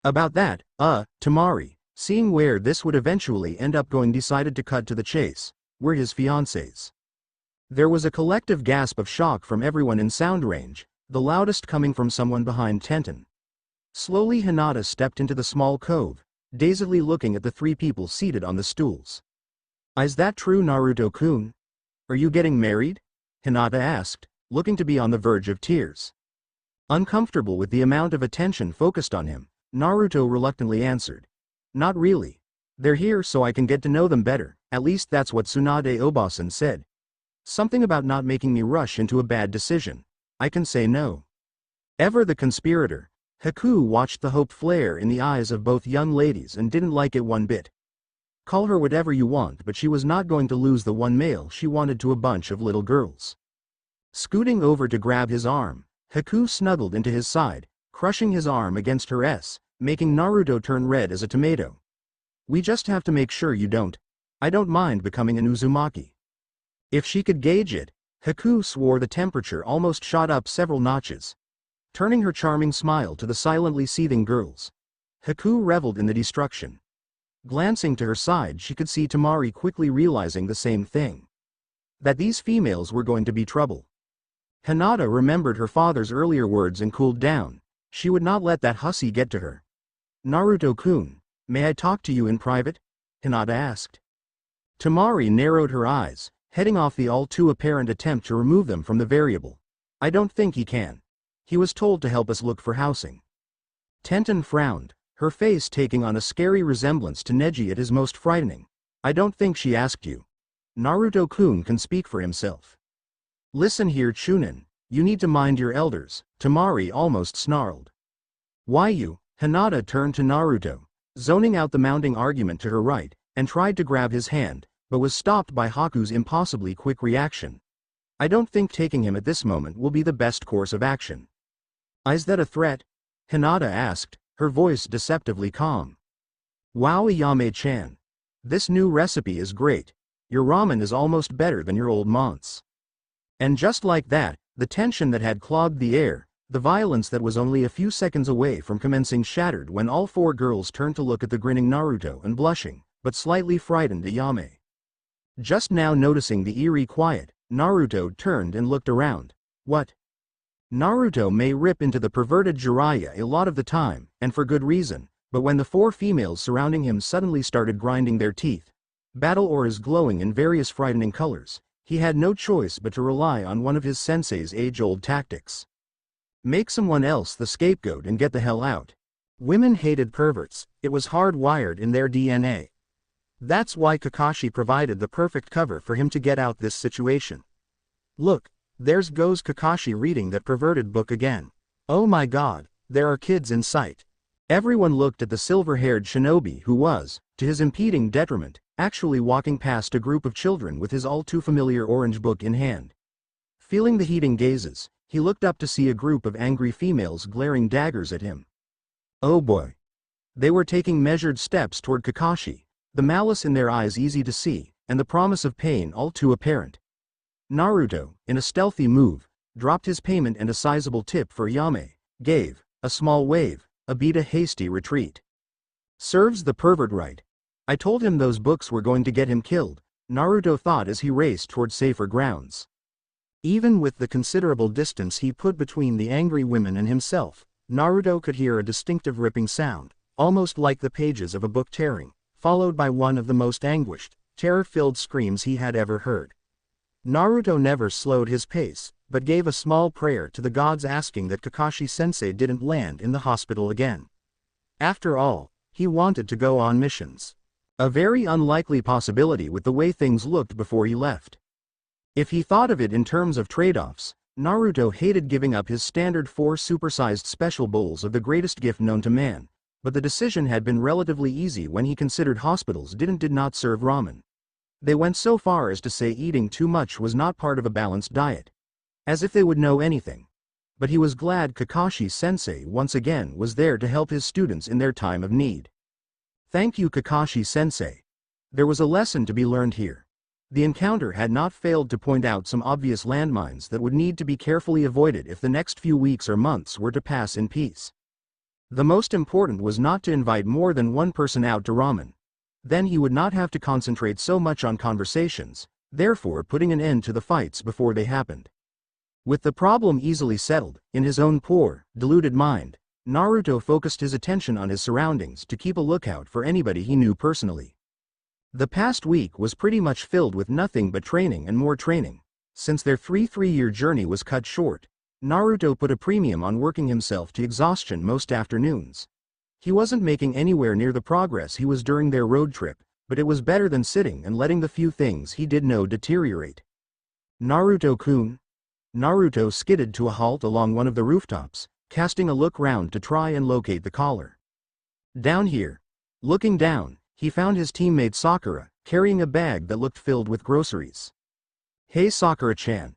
[SPEAKER 1] About that, Tamari, seeing where this would eventually end up going, decided to cut to the chase. We're his fiancés. There was a collective gasp of shock from everyone in sound range, the loudest coming from someone behind Tenten. Slowly Hinata stepped into the small cove, dazedly looking at the 3 people seated on the stools. Is that true, Naruto-kun? Are you getting married? Hinata asked, looking to be on the verge of tears. Uncomfortable with the amount of attention focused on him, Naruto reluctantly answered. Not really. They're here so I can get to know them better, at least that's what Tsunade Obasan said. Something about not making me rush into a bad decision. I can say no. Ever the conspirator, Haku watched the hope flare in the eyes of both young ladies and didn't like it one bit. Call her whatever you want, but she was not going to lose the one male she wanted to a bunch of little girls. Scooting over to grab his arm, Haku snuggled into his side, crushing his arm against hers, making Naruto turn red as a tomato. We just have to make sure you don't. I don't mind becoming an Uzumaki. If she could gauge it, Haku swore the temperature almost shot up several notches. Turning her charming smile to the silently seething girls, Haku reveled in the destruction. Glancing to her side, she could see Temari quickly realizing the same thing. That these females were going to be trouble. Hinata remembered her father's earlier words and cooled down. She would not let that hussy get to her. Naruto-kun, may I talk to you in private? Hinata asked. Temari narrowed her eyes, heading off the all too apparent attempt to remove them from the variable. I don't think he can. He was told to help us look for housing. Tenten frowned, her face taking on a scary resemblance to Neji at his most frightening. I don't think she asked you. Naruto-kun can speak for himself. Listen here, Chunin, you need to mind your elders, Temari almost snarled. Why you? Hinata turned to Naruto, zoning out the mounting argument to her right, and tried to grab his hand, but was stopped by Haku's impossibly quick reaction. I don't think taking him at this moment will be the best course of action. Is that a threat? Hinata asked, her voice deceptively calm. Wow, Ayame-chan. This new recipe is great. Your ramen is almost better than your old month's. And just like that, the tension that had clogged the air, the violence that was only a few seconds away from commencing shattered when all four girls turned to look at the grinning Naruto and blushing, but slightly frightened Ayame. Just now noticing the eerie quiet, Naruto turned and looked around. What? Naruto may rip into the perverted Jiraiya a lot of the time, and for good reason, but when the four females surrounding him suddenly started grinding their teeth, battle auras glowing in various frightening colors, he had no choice but to rely on one of his sensei's age-old tactics. Make someone else the scapegoat and get the hell out.
[SPEAKER 2] Women hated perverts, it was hardwired in their DNA. That's why Kakashi provided the perfect cover for him to get out this situation. Look, there's goes Kakashi reading that perverted book again. Oh my god, there are kids in sight.
[SPEAKER 1] Everyone looked at the silver-haired shinobi who was, to his impeding detriment, actually walking past a group of children with his all-too-familiar orange book in hand. Feeling the heating gazes, he looked up to see a group of angry females glaring daggers at him. Oh boy. They were taking measured steps toward Kakashi, the malice in their eyes easy to see, and the promise of pain all too apparent. Naruto, in a stealthy move, dropped his payment and a sizable tip for Yame, gave a small wave, beat a hasty retreat. Serves the pervert right. I told him those books were going to get him killed, Naruto thought as he raced toward safer grounds. Even with the considerable distance he put between the angry women and himself, Naruto could hear a distinctive ripping sound, almost like the pages of a book tearing, followed by one of the most anguished, terror-filled screams he had ever heard. Naruto never slowed his pace, but gave a small prayer to the gods asking that Kakashi-sensei didn't land in the hospital again. After all, he wanted to go on missions. A very unlikely possibility with the way things looked before he left. If he thought of it in terms of trade-offs, Naruto hated giving up his standard 4 supersized special bowls of the greatest gift known to man, but the decision had been relatively easy when he considered hospitals did not serve ramen. They went so far as to say eating too much was not part of a balanced diet. As if they would know anything. But he was glad Kakashi-sensei once again was there to help his students in their time of need. Thank you, Kakashi-sensei. There was a lesson to be learned here. The encounter had not failed to point out some obvious landmines that would need to be carefully avoided if the next few weeks or months were to pass in peace. The most important was not to invite more than one person out to ramen. Then he would not have to concentrate so much on conversations, therefore putting an end to the fights before they happened. With the problem easily settled, in his own poor, deluded mind, Naruto focused his attention on his surroundings to keep a lookout for anybody he knew personally. The past week was pretty much filled with nothing but training and more training. Since their three-year journey was cut short, Naruto put a premium on working himself to exhaustion most afternoons. He wasn't making anywhere near the progress he was during their road trip, but it was better than sitting and letting the few things he did know deteriorate. Naruto-kun. Naruto skidded to a halt along one of the rooftops, casting a look round to try and locate the collar. Down here. Looking down, he found his teammate Sakura, carrying a bag that looked filled with groceries. "Hey Sakura-chan.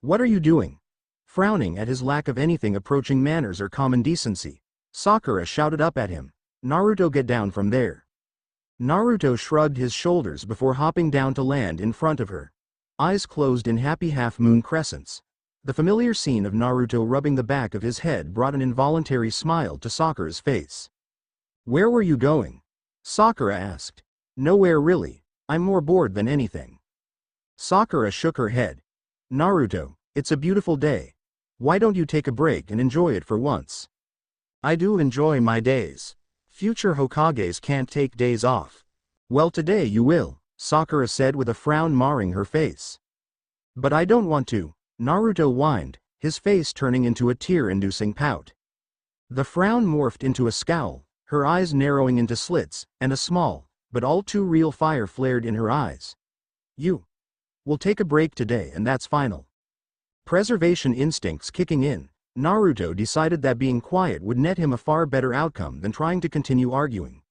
[SPEAKER 1] What are you doing?" Frowning at his lack of anything approaching manners or common decency, Sakura shouted up at him, "Naruto, get down from there." Naruto shrugged his shoulders before hopping down to land in front of her. Eyes closed in happy half-moon crescents. The familiar scene of Naruto rubbing the back of his head brought an involuntary smile to Sakura's face. "Where were you going?" Sakura asked. "Nowhere really, I'm more bored than anything." Sakura shook her head. "Naruto, it's a beautiful day. Why don't you take a break and enjoy it for once?"
[SPEAKER 2] "I do enjoy my days. Future Hokages can't take days off."
[SPEAKER 1] "Well, today you will," Sakura said with a frown marring her face. "But I don't want to," Naruto whined, his face turning into a tear-inducing pout. The frown morphed into a scowl, her eyes narrowing into slits, and a small, but all too real fire flared in her eyes. "You will take a break today and that's final." Preservation instincts kicking in, Naruto decided that being quiet would net him a far better outcome than trying to continue arguing.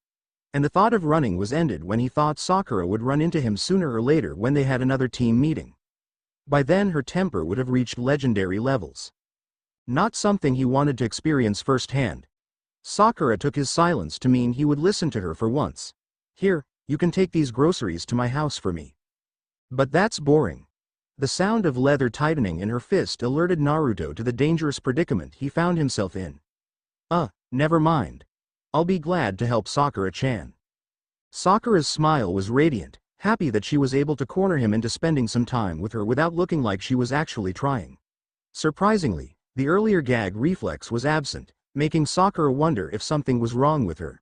[SPEAKER 1] And the thought of running was ended when he thought Sakura would run into him sooner or later when they had another team meeting. By then her temper would have reached legendary levels. Not something he wanted to experience firsthand. Sakura took his silence to mean he would listen to her for once. "Here, you can take these groceries to my house for me." "But that's boring." The sound of leather tightening in her fist alerted Naruto to the dangerous predicament he found himself in. Never mind. I'll be glad to help Sakura-chan." Sakura's smile was radiant, happy that she was able to corner him into spending some time with her without looking like she was actually trying. Surprisingly, the earlier gag reflex was absent, making Sakura wonder if something was wrong with her.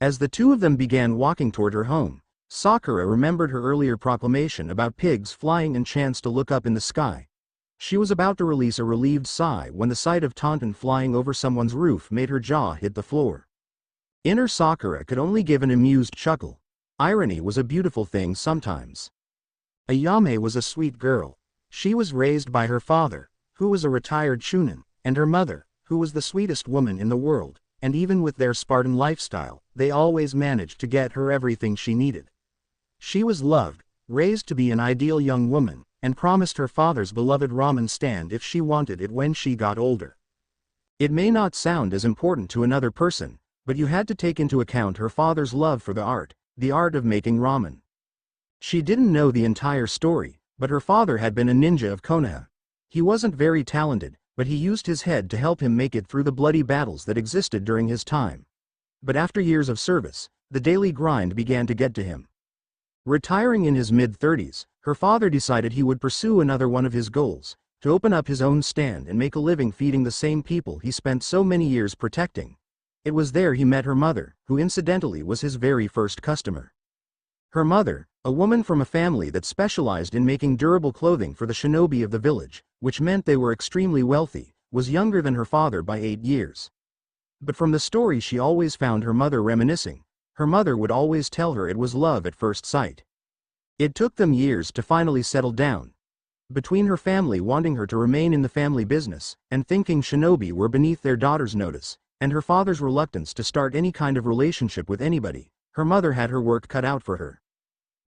[SPEAKER 1] As the two of them began walking toward her home, Sakura remembered her earlier proclamation about pigs flying and chanced to look up in the sky. She was about to release a relieved sigh when the sight of Tauntaun flying over someone's roof made her jaw hit the floor. Inner Sakura could only give an amused chuckle. Irony was a beautiful thing sometimes.
[SPEAKER 2] Ayame was a sweet girl. She was raised by her father, who was a retired Chunin, and her mother, who was the sweetest woman in the world, and even with their Spartan lifestyle, they always managed to get her everything she needed. She was loved, raised to be an ideal young woman, and promised her father's beloved ramen stand if she wanted it when she got older.
[SPEAKER 1] It may not sound as important to another person, but you had to take into account her father's love for the art of making ramen. She didn't know the entire story, but her father had been a ninja of Konoha. He wasn't very talented, but he used his head to help him make it through the bloody battles that existed during his time. But after years of service, the daily grind began to get to him. Retiring in his mid-30s, her father decided he would pursue another one of his goals, to open up his own stand and make a living feeding the same people he spent so many years protecting. It was there he met her mother, who incidentally was his very first customer. Her mother, a woman from a family that specialized in making durable clothing for the shinobi of the village, which meant they were extremely wealthy, was younger than her father by 8 years. But from the story she always found her mother reminiscing, her mother would always tell her it was love at first sight. It took them years to finally settle down. Between her family wanting her to remain in the family business, and thinking shinobi were beneath their daughter's notice, and her father's reluctance to start any kind of relationship with anybody, her mother had her work cut out for her.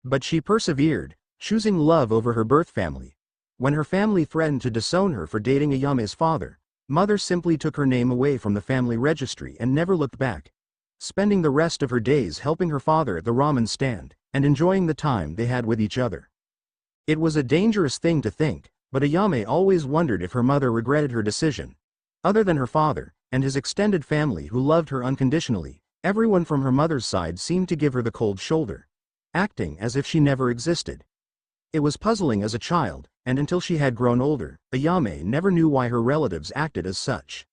[SPEAKER 1] But she persevered, choosing love over her birth family. When her family threatened to disown her for dating Ayame's father, mother simply took her name away from the family registry and never looked back, spending the rest of her days helping her father at the ramen stand, and enjoying the time they had with each other. It was a dangerous thing to think, but Ayame always wondered if her mother regretted her decision. Other than her father, and his extended family who loved her unconditionally, everyone from her mother's side seemed to give her the cold shoulder, acting as if she never existed. It was puzzling as a child, and until she had grown older, Ayame never knew why her relatives acted as such.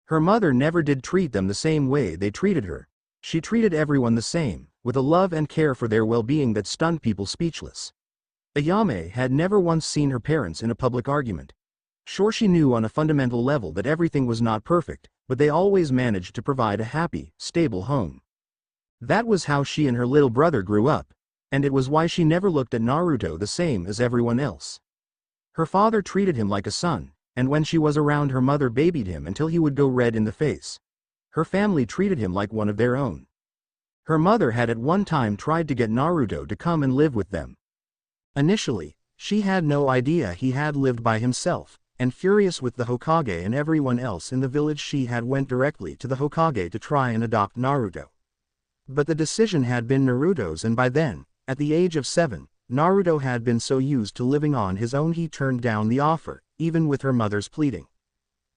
[SPEAKER 1] Her mother never did treat them the same way they treated her. She treated everyone the same, with a love and care for their well-being that stunned people speechless. Ayame had never once seen her parents in a public argument. Sure, she knew on a fundamental level that everything was not perfect, but they always managed to provide a happy, stable home. That was how she and her little brother grew up, and it was why she never looked at Naruto the same as everyone else. Her father treated him like a son, and when she was around her mother babied him until he would go red in the face. Her family treated him like one of their own. Her mother had at one time tried to get Naruto to come and live with them.
[SPEAKER 2] Initially, she had no idea he had lived by himself, and furious with the Hokage and everyone else in the village she had went directly to the Hokage to try and adopt Naruto. But the decision had been Naruto's, and by then, at the age of 7, Naruto had been so used to living on his own he turned down the offer, even with her mother's pleading.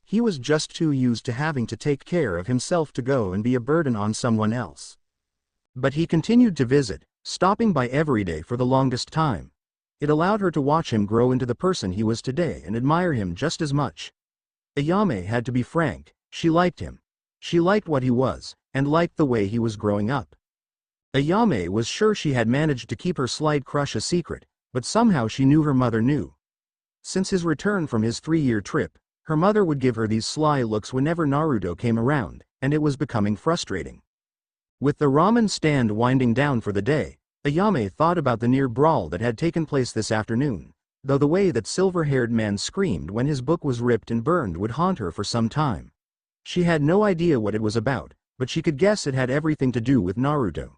[SPEAKER 2] He was just too used to having to take care of himself to go and be a burden on someone else.
[SPEAKER 1] But he continued to visit, stopping by every day for the longest time. It allowed her to watch him grow into the person he was today and admire him just as much. Ayame had to be frank, she liked him. She liked what he was, and liked the way he was growing up. Ayame was sure she had managed to keep her slight crush a secret, but somehow she knew her mother knew. Since his return from his 3-year trip, her mother would give her these sly looks whenever Naruto came around, and it was becoming frustrating. With the ramen stand winding down for the day, Ayame thought about the near brawl that had taken place this afternoon, though the way that silver-haired man screamed when his book was ripped and burned would haunt her for some time. She had no idea what it was about, but she could guess it had everything to do with Naruto.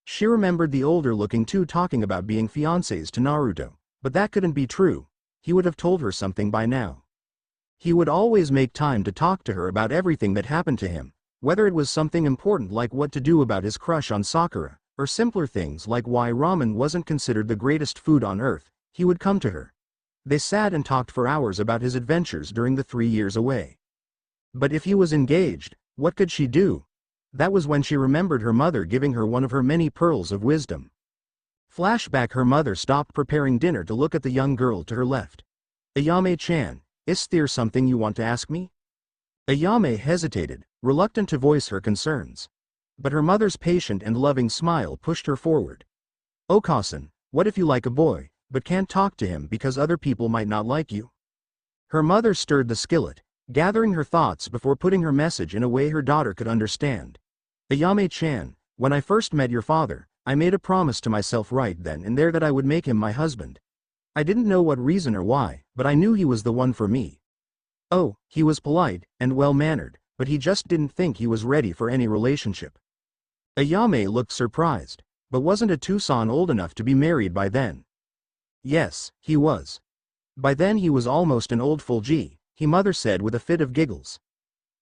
[SPEAKER 1] She remembered the older-looking two talking about being fiancés to Naruto, but that couldn't be true. He would have told her something by now. He would always make time to talk to her about everything that happened to him, whether it was something important like what to do about his crush on Sakura, or simpler things like why ramen wasn't considered the greatest food on earth. He would come to her. They sat and talked for hours about his adventures during the 3 years away. But if he was engaged, what could she do? That was when she remembered her mother giving her one of her many pearls of wisdom. Flashback: her mother stopped preparing dinner to look at the young girl to her left. Ayame-chan, is there something you want to ask me? Ayame hesitated, reluctant to voice her concerns. But her mother's patient and loving smile pushed her forward. Okasan, what if you like a boy, but can't talk to him because other people might not like you? Her mother stirred the skillet, gathering her thoughts before putting her message in a way her daughter could understand. Ayame-chan, when I first met your father, I made a promise to myself right then and there that I would make him my husband. I didn't know what reason or why, but I knew he was the one for me. Oh, he was polite and well-mannered, but he just didn't think he was ready for any relationship. Ayame looked surprised, but wasn't a Tsunade old enough to be married by then? Yes, he was. By then he was almost an old Fulgi, he mother said with a fit of giggles.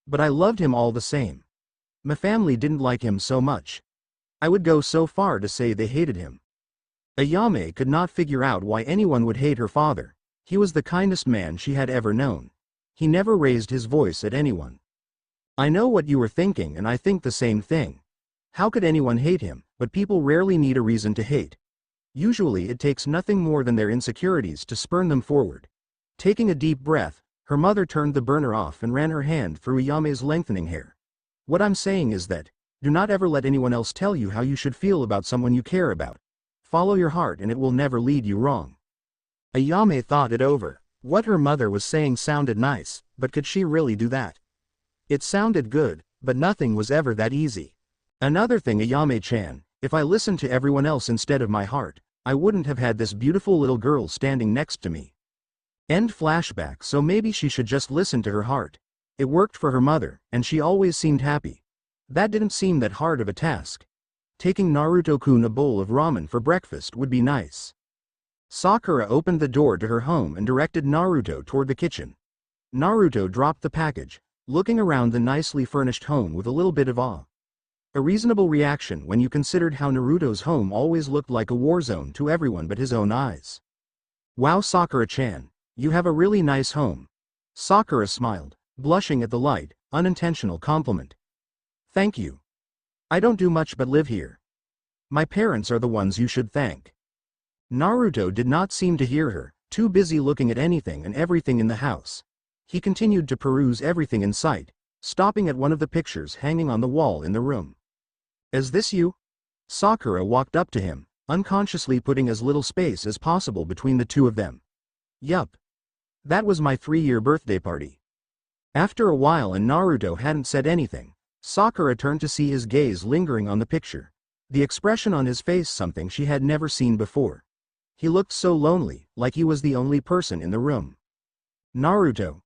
[SPEAKER 1] But I loved him all the same. My family didn't like him so much. I would go so far to say they hated him. Ayame could not figure out why anyone would hate her father. He was the kindest man she had ever known. He never raised his voice at anyone. I know what you were thinking, and I think the same thing. How could anyone hate him? But people rarely need a reason to hate. Usually it takes nothing more than their insecurities to spurn them forward. Taking a deep breath, her mother turned the burner off and ran her hand through Ayame's lengthening hair. What I'm saying is that, do not ever let anyone else tell you how you should feel about someone you care about. Follow your heart and it will never lead you wrong.
[SPEAKER 2] Ayame thought it over. What her mother was saying sounded nice, but could she really do that? It sounded good, but nothing was ever that easy.
[SPEAKER 1] Another thing, Ayame-chan, if I listened to everyone else instead of my heart, I wouldn't have had this beautiful little girl standing next to me. End flashback. So maybe she should just listen to her heart. It worked for her mother, and she always seemed happy. That didn't seem that hard of a task. Taking Naruto-kun a bowl of ramen for breakfast would be nice. Sakura opened the door to her home and directed Naruto toward the kitchen. Naruto dropped the package, looking around the nicely furnished home with a little bit of awe. A reasonable reaction when you considered how Naruto's home always looked like a war zone to everyone but his own eyes. Wow, Sakura-chan, you have a really nice home. Sakura smiled, blushing at the light, unintentional compliment. Thank you. I don't do much but live here. My parents are the ones you should thank. Naruto did not seem to hear her, too busy looking at anything and everything in the house. He continued to peruse everything in sight, stopping at one of the pictures hanging on the wall in the room. Is this you? Sakura walked up to him, unconsciously putting as little space as possible between the two of them. Yup. That was my 3-year birthday party. After a while and Naruto hadn't said anything, Sakura turned to see his gaze lingering on the picture. The expression on his face something she had never seen before. He looked so lonely, like he was the only person in the room. Naruto,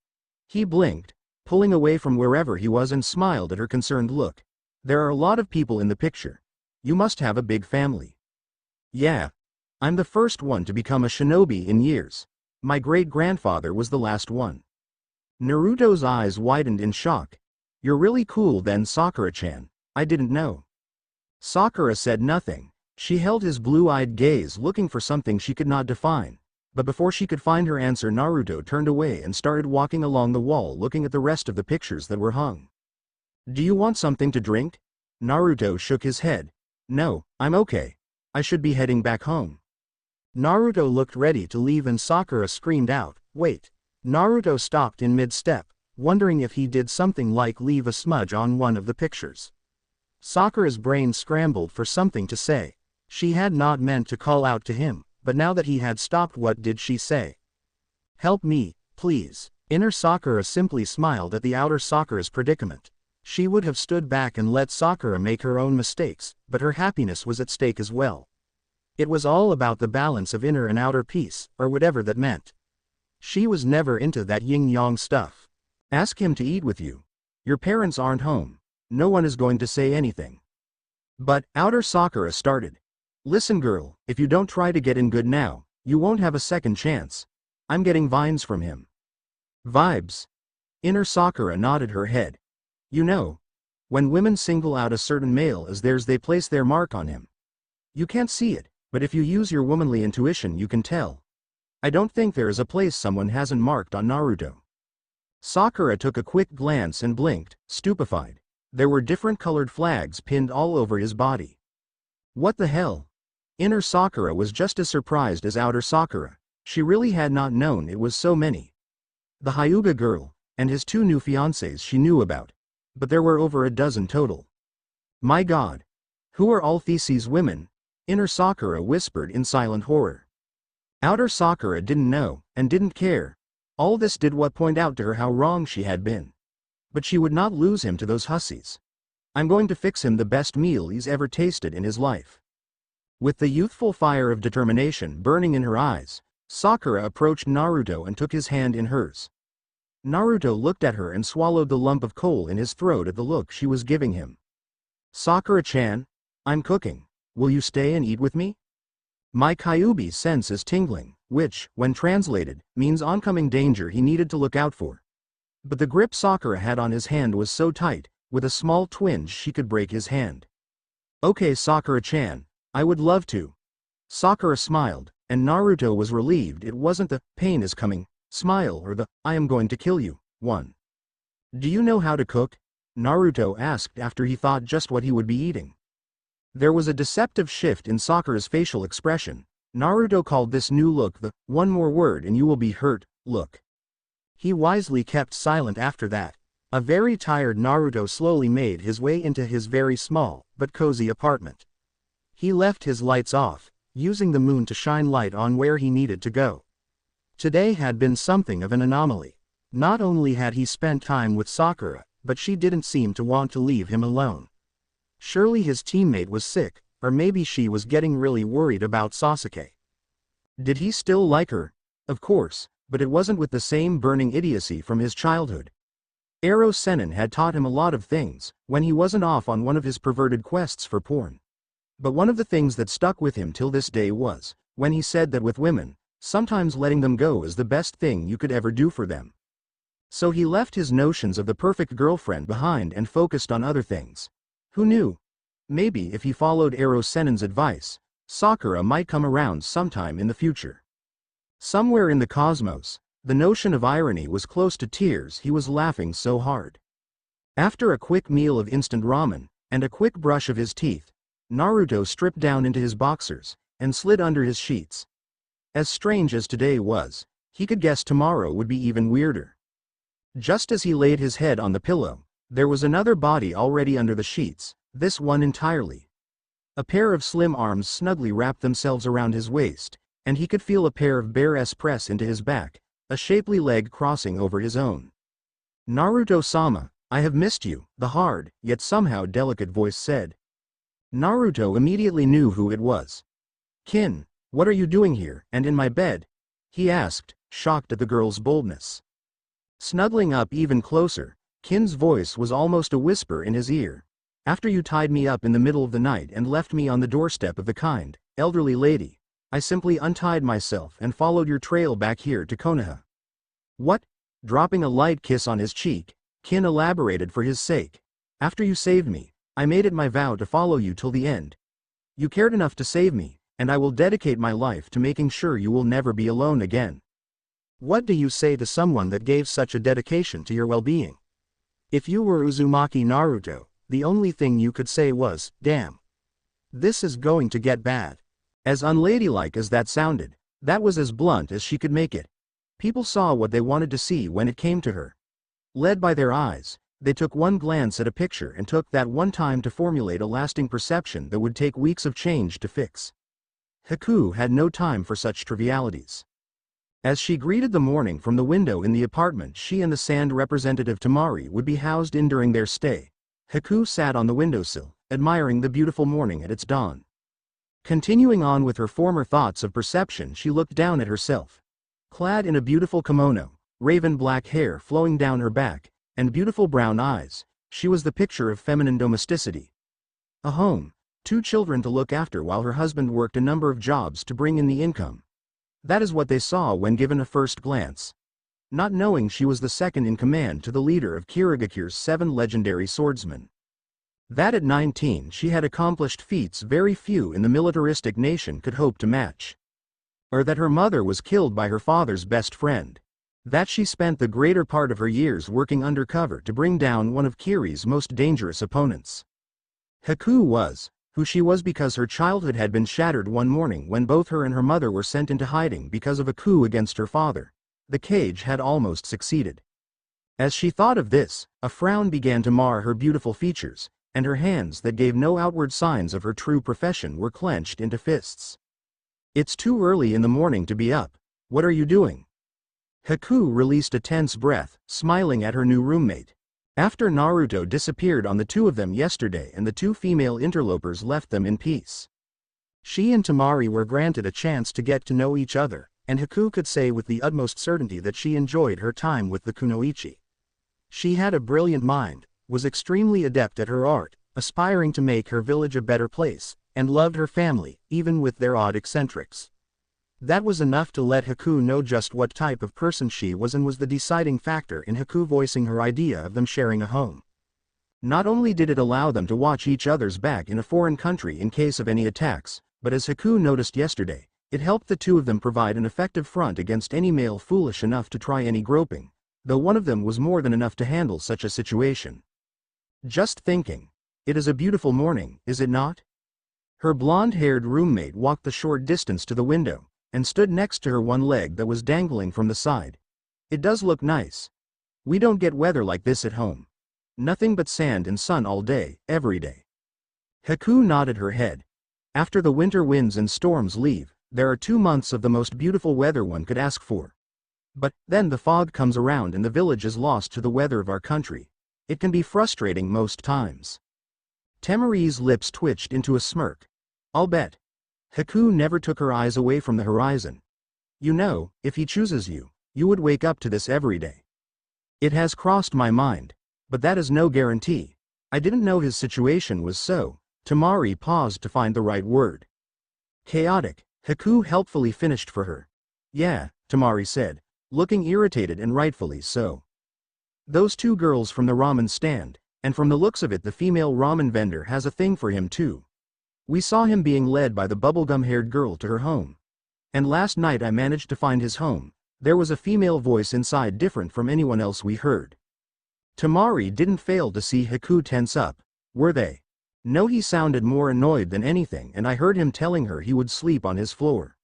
[SPEAKER 1] He blinked, pulling away from wherever he was and smiled at her concerned look. There are a lot of people in the picture. You must have a big family. Yeah. I'm the first one to become a shinobi in years. My great-grandfather was the last one. Naruto's eyes widened in shock. You're really cool then, Sakura-chan. I didn't know. Sakura said nothing. She held his blue-eyed gaze looking for something she could not define. But before she could find her answer, Naruto turned away and started walking along the wall looking at the rest of the pictures that were hung. Do you want something to drink? Naruto shook his head. No, I'm okay. I should be heading back home.
[SPEAKER 2] Naruto looked ready to leave and Sakura screamed out, "Wait!" Naruto stopped in mid-step, wondering if he did something like leave a smudge on one of the pictures. Sakura's brain scrambled for something to say. She had not meant to call out to him, but now that he had stopped, what did she say? Help me, please. Inner Sakura simply smiled at the outer Sakura's predicament. She would have stood back and let Sakura make her own mistakes, but her happiness was at stake as well. It was all about the balance of inner and outer peace, or whatever that meant. She was never into that yin-yang stuff.
[SPEAKER 1] Ask him to eat with you. Your parents aren't home. No one is going to say anything. But, outer Sakura started. Listen girl, if you don't try to get in good now, you won't have a second chance. I'm getting vibes from him. Vibes? Inner Sakura nodded her head. You know, when women single out a certain male as theirs, they place their mark on him. You can't see it, but if you use your womanly intuition you can tell. I don't think there is a place someone hasn't marked on Naruto. Sakura took a quick glance and blinked, stupefied. There were different colored flags pinned all over his body. What the hell? Inner Sakura was just as surprised as outer Sakura. She really had not known it was so many. The Hyuga girl, and his two new fiancés she knew about. But there were over a dozen total. My god. Who are all these women? Inner Sakura whispered in silent horror. Outer Sakura didn't know, and didn't care. All this did what point out to her how wrong she had been. But she would not lose him to those hussies. I'm going to fix him the best meal he's ever tasted in his life. With the youthful fire of determination burning in her eyes, Sakura approached Naruto and took his hand in hers. Naruto looked at her and swallowed the lump of coal in his throat at the look she was giving him. Sakura-chan, I'm cooking. Will you stay and eat with me? My Kyuubi sense is tingling, which, when translated, means oncoming danger he needed to look out for. But the grip Sakura had on his hand was so tight, with a small twinge she could break his hand. Okay Sakura-chan, I would love to. Sakura smiled, and Naruto was relieved it wasn't the pain is coming smile or the I am going to kill you one. Do you know how to cook? Naruto asked after he thought just what he would be eating. There was a deceptive shift in Sakura's facial expression. Naruto called this new look the one more word and you will be hurt look. He wisely kept silent after that. A very tired Naruto slowly made his way into his very small, but cozy apartment. He left his lights off, using the moon to shine light on where he needed to go. Today had been something of an anomaly. Not only had he spent time with Sakura, but she didn't seem to want to leave him alone. Surely his teammate was sick, or maybe she was getting really worried about Sasuke. Did he still like her? Of course, but it wasn't with the same burning idiocy from his childhood. Ero Sennin had taught him a lot of things, when he wasn't off on one of his perverted quests for porn. But one of the things that stuck with him till this day was, when he said that with women, sometimes letting them go is the best thing you could ever do for them. So he left his notions of the perfect girlfriend behind and focused on other things. Who knew? Maybe if he followed Ero Sennin's advice, Sakura might come around sometime in the future. Somewhere in the cosmos, the notion of irony was close to tears. He was laughing so hard. After a quick meal of instant ramen, and a quick brush of his teeth, Naruto stripped down into his boxers, and slid under his sheets. As strange as today was, he could guess tomorrow would be even weirder. Just as he laid his head on the pillow, there was another body already under the sheets, this one entirely. A pair of slim arms snugly wrapped themselves around his waist, and he could feel a pair of bare ass press into his back, a shapely leg crossing over his own. Naruto-sama, I have missed you, the hard, yet somehow delicate voice said. Naruto immediately knew who it was. Kin, what are you doing here, and in my bed? He asked, shocked at the girl's boldness. Snuggling up even closer, Kin's voice was almost a whisper in his ear. After you tied me up in the middle of the night and left me on the doorstep of the kind, elderly lady, I simply untied myself and followed your trail back here to Konoha. What? Dropping a light kiss on his cheek, Kin elaborated for his sake. After you saved me, I made it my vow to follow you till the end. You cared enough to save me, and I will dedicate my life to making sure you will never be alone again.
[SPEAKER 2] What do you say to someone that gave such a dedication to your well-being? If you were Uzumaki Naruto, the only thing you could say was, damn. This is going to get bad.
[SPEAKER 1] As unladylike as that sounded, that was as blunt as she could make it. People saw what they wanted to see when it came to her. Led by their eyes, they took one glance at a picture and took that one time to formulate a lasting perception that would take weeks of change to fix. Haku had no time for such trivialities. As she greeted the morning from the window in the apartment she and the Sand representative Tamari would be housed in during their stay, Haku sat on the windowsill, admiring the beautiful morning at its dawn. Continuing on with her former thoughts of perception, she looked down at herself. Clad in a beautiful kimono, raven black hair flowing down her back, and beautiful brown eyes, she was the picture of feminine domesticity. A home, 2 children to look after while her husband worked a number of jobs to bring in the income. That is what they saw when given a first glance. Not knowing she was the second in command to the leader of Kirigakure's 7 legendary swordsmen. That at 19 she had accomplished feats very few in the militaristic nation could hope to match. Or that her mother was killed by her father's best friend. That she spent the greater part of her years working undercover to bring down one of Kiri's most dangerous opponents. Haku was who she was because her childhood had been shattered one morning when both her and her mother were sent into hiding because of a coup against her father. The cage had almost succeeded. As she thought of this, a frown began to mar her beautiful features, and her hands that gave no outward signs of her true profession were clenched into fists. It's too early in the morning to be up. What are you doing? Haku released a tense breath, smiling at her new roommate. After Naruto disappeared on the 2 of them yesterday and the 2 female interlopers left them in peace, she and Tamari were granted a chance to get to know each other, and Haku could say with the utmost certainty that she enjoyed her time with the kunoichi. She had a brilliant mind, was extremely adept at her art, aspiring to make her village a better place, and loved her family, even with their odd eccentrics. That was enough to let Haku know just what type of person she was and was the deciding factor in Haku voicing her idea of them sharing a home. Not only did it allow them to watch each other's back in a foreign country in case of any attacks, but as Haku noticed yesterday, it helped the 2 of them provide an effective front against any male foolish enough to try any groping, though one of them was more than enough to handle such a situation. Just thinking. It is a beautiful morning, is it not? Her blonde-haired roommate walked the short distance to the window, and stood next to her one leg that was dangling from the side. It does look nice. We don't get weather like this at home. Nothing but sand and sun all day, every day. Haku nodded her head. After the winter winds and storms leave, there are 2 months of the most beautiful weather one could ask for. But, then the fog comes around and the village is lost to the weather of our country. It can be frustrating most times. Tamari's lips twitched into a smirk. I'll bet. Haku never took her eyes away from the horizon. You know, if he chooses you, you would wake up to this every day. It has crossed my mind, but that is no guarantee. I didn't know his situation was so. Tamari paused to find the right word. Chaotic, Haku helpfully finished for her. Yeah, Tamari said, looking irritated and rightfully so. Those 2 girls from the ramen stand, and from the looks of it the female ramen vendor has a thing for him too. We saw him being led by the bubblegum-haired girl to her home. And last night I managed to find his home. There was a female voice inside different from anyone else we heard. Tamari didn't fail to see Haku tense up. Were they? No, he sounded more annoyed than anything and I heard him telling her he would sleep on his floor.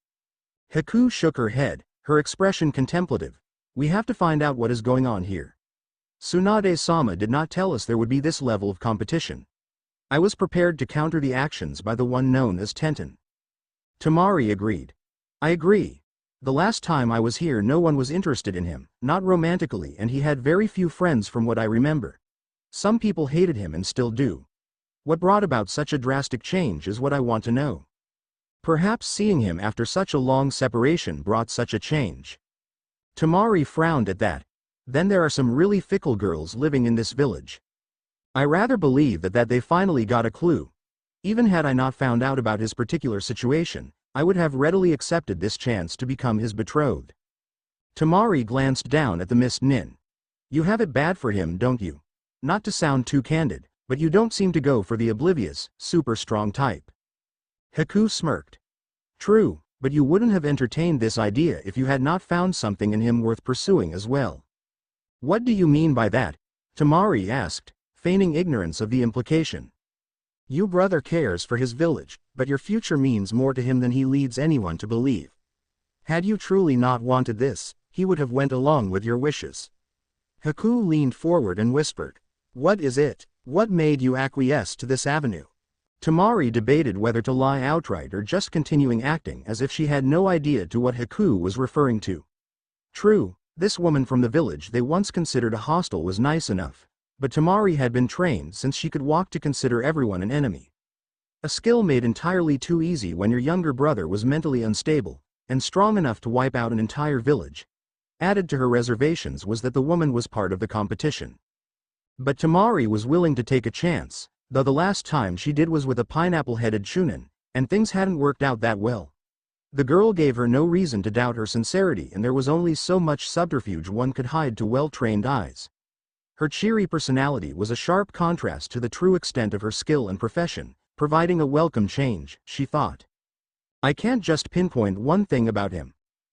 [SPEAKER 1] Haku shook her head, her expression contemplative. We have to find out what is going on here. Tsunade-sama did not tell us there would be this level of competition. I was prepared to counter the actions by the one known as Tenten. Tamari agreed. I agree. The last time I was here no one was interested in him, not romantically, and he had very few friends from what I remember. Some people hated him and still do. What brought about such a drastic change is what I want to know. Perhaps seeing him after such a long separation brought such a change. Tamari frowned at that. Then there are some really fickle girls living in this village. I rather believe that they finally got a clue. Even had I not found out about his particular situation, I would have readily accepted this chance to become his betrothed. Tamari glanced down at the Miss Nin. You have it bad for him, don't you? Not to sound too candid, but you don't seem to go for the oblivious, super strong type. Haku smirked. True, but you wouldn't have entertained this idea if you had not found something in him worth pursuing as well. What do you mean by that? Tamari asked, feigning ignorance of the implication.
[SPEAKER 2] Your brother cares for his village, but your future means more to him than he leads anyone to believe. Had you truly not wanted this, he would have went along with your wishes. Haku leaned forward and whispered. What is it? What made you acquiesce to this avenue?
[SPEAKER 1] Tamari debated whether to lie outright or just continuing acting as if she had no idea to what Haku was referring to. True, this woman from the village they once considered a hostile was nice enough, but Tamari had been trained since she could walk to consider everyone an enemy. A skill made entirely too easy when your younger brother was mentally unstable, and strong enough to wipe out an entire village. Added to her reservations was that the woman was part of the competition. But Tamari was willing to take a chance, though the last time she did was with a pineapple-headed Chunin, and things hadn't worked out that well. The girl gave her no reason to doubt her sincerity, and there was only so much subterfuge one could hide to well-trained eyes. Her cheery personality was a sharp contrast to the true extent of her skill and profession, providing a welcome change, she thought. I can't just pinpoint one thing about him.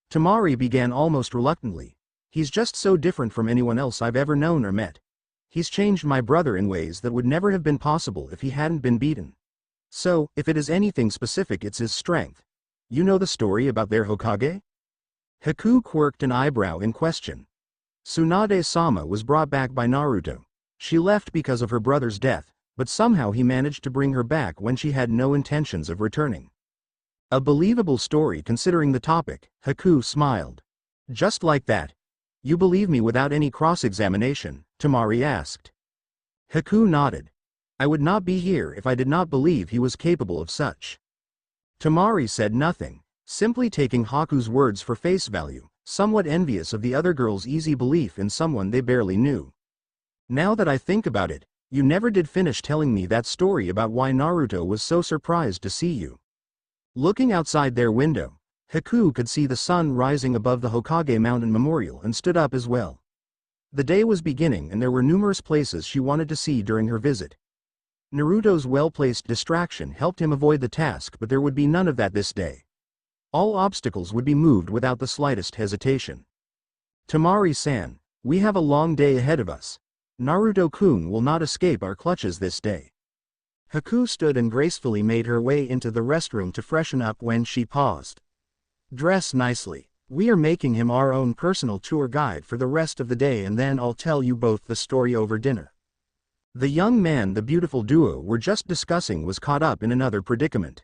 [SPEAKER 1] Tamari began almost reluctantly. He's just so different from anyone else I've ever known or met. He's changed my brother in ways that would never have been possible if he hadn't been beaten. So, if it is anything specific, it's his strength. You know the story about their Hokage? Haku quirked an eyebrow in question. Tsunade-sama was brought back by Naruto. She left because of her brother's death, but somehow he managed to bring her back when she had no intentions of returning. A believable story considering the topic, Haku smiled. Just like that. You believe me without any cross-examination? Tamari asked. Haku nodded. I would not be here if I did not believe he was capable of such. Tamari said nothing, simply taking Haku's words for face value, somewhat envious of the other girl's easy belief in someone they barely knew. Now that I think about it, you never did finish telling me that story about why Naruto was so surprised to see you. Looking outside their window, Haku could see the sun rising above the Hokage Mountain Memorial and stood up as well. The day was beginning and there were numerous places she wanted to see during her visit. Naruto's well-placed distraction helped him avoid the task, but there would be none of that this day. All obstacles would be moved without the slightest hesitation. Tamari-san, we have a long day ahead of us. Naruto-kun will not escape our clutches this day.
[SPEAKER 2] Haku stood and gracefully made her way into the restroom to freshen up when she paused. Dress nicely. We are making him our own personal tour guide for the rest of the day, and then I'll tell you both the story over dinner.
[SPEAKER 1] The young man the beautiful duo were just discussing was caught up in another predicament.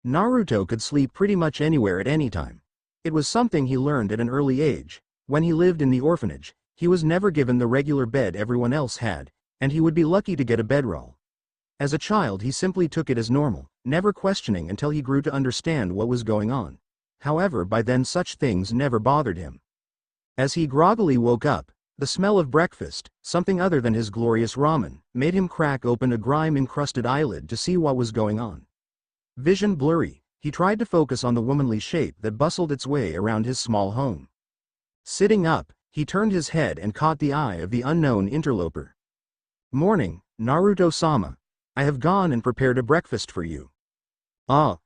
[SPEAKER 1] Naruto could sleep pretty much anywhere at any time. It was something he learned at an early age. When he lived in the orphanage, he was never given the regular bed everyone else had, and he would be lucky to get a bedroll. As a child he simply took it as normal, never questioning until he grew to understand what was going on. However, by then such things never bothered him. As he groggily woke up, the smell of breakfast, something other than his glorious ramen, made him crack open a grime-encrusted eyelid to see what was going on. Vision blurry, he tried to focus on the womanly shape that bustled its way around his small home. Sitting up, he turned his head and caught the eye of the unknown interloper. Morning, Naruto-sama. I have gone and prepared a breakfast for you. Ah.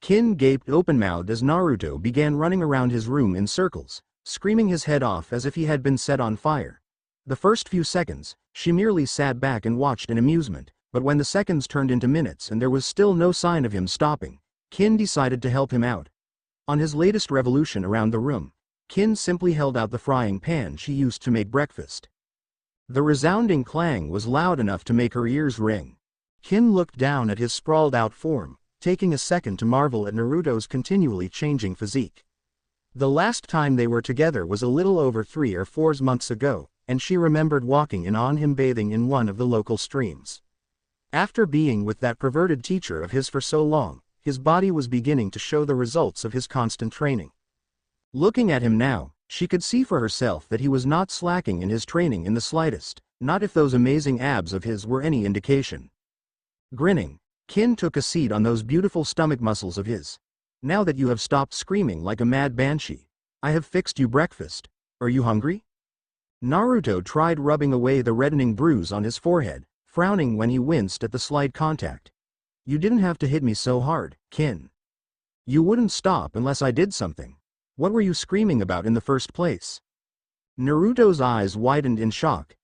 [SPEAKER 1] Kin gaped open-mouthed as Naruto began running around his room in circles, screaming his head off as if he had been set on fire. The first few seconds, she merely sat back and watched in amusement, but when the seconds turned into minutes and there was still no sign of him stopping, Kin decided to help him out. On his latest revolution around the room, Kin simply held out the frying pan she used to make breakfast. The resounding clang was loud enough to make her ears ring.
[SPEAKER 2] Kin looked down at his sprawled-out form, taking a second to marvel at Naruto's continually changing physique. The last time they were together was a little over 3 or 4 months ago, and she remembered walking in on him bathing in one of the local streams. After being with that perverted teacher of his for so long, his body was beginning to show the results of his constant training.
[SPEAKER 1] Looking at him now, She could see for herself that he was not slacking in his training in the slightest, not if those amazing abs of his were any indication. Grinning, Kin took a seat on those beautiful stomach muscles of his. Now that you have stopped screaming like a mad banshee, I have fixed you breakfast. Are you hungry? Naruto tried rubbing away the reddening bruise on his forehead, frowning when he winced at the slight contact. You didn't have to hit me so hard, Kin. You wouldn't stop unless I did something. What were you screaming about in the first place? Naruto's eyes widened in shock.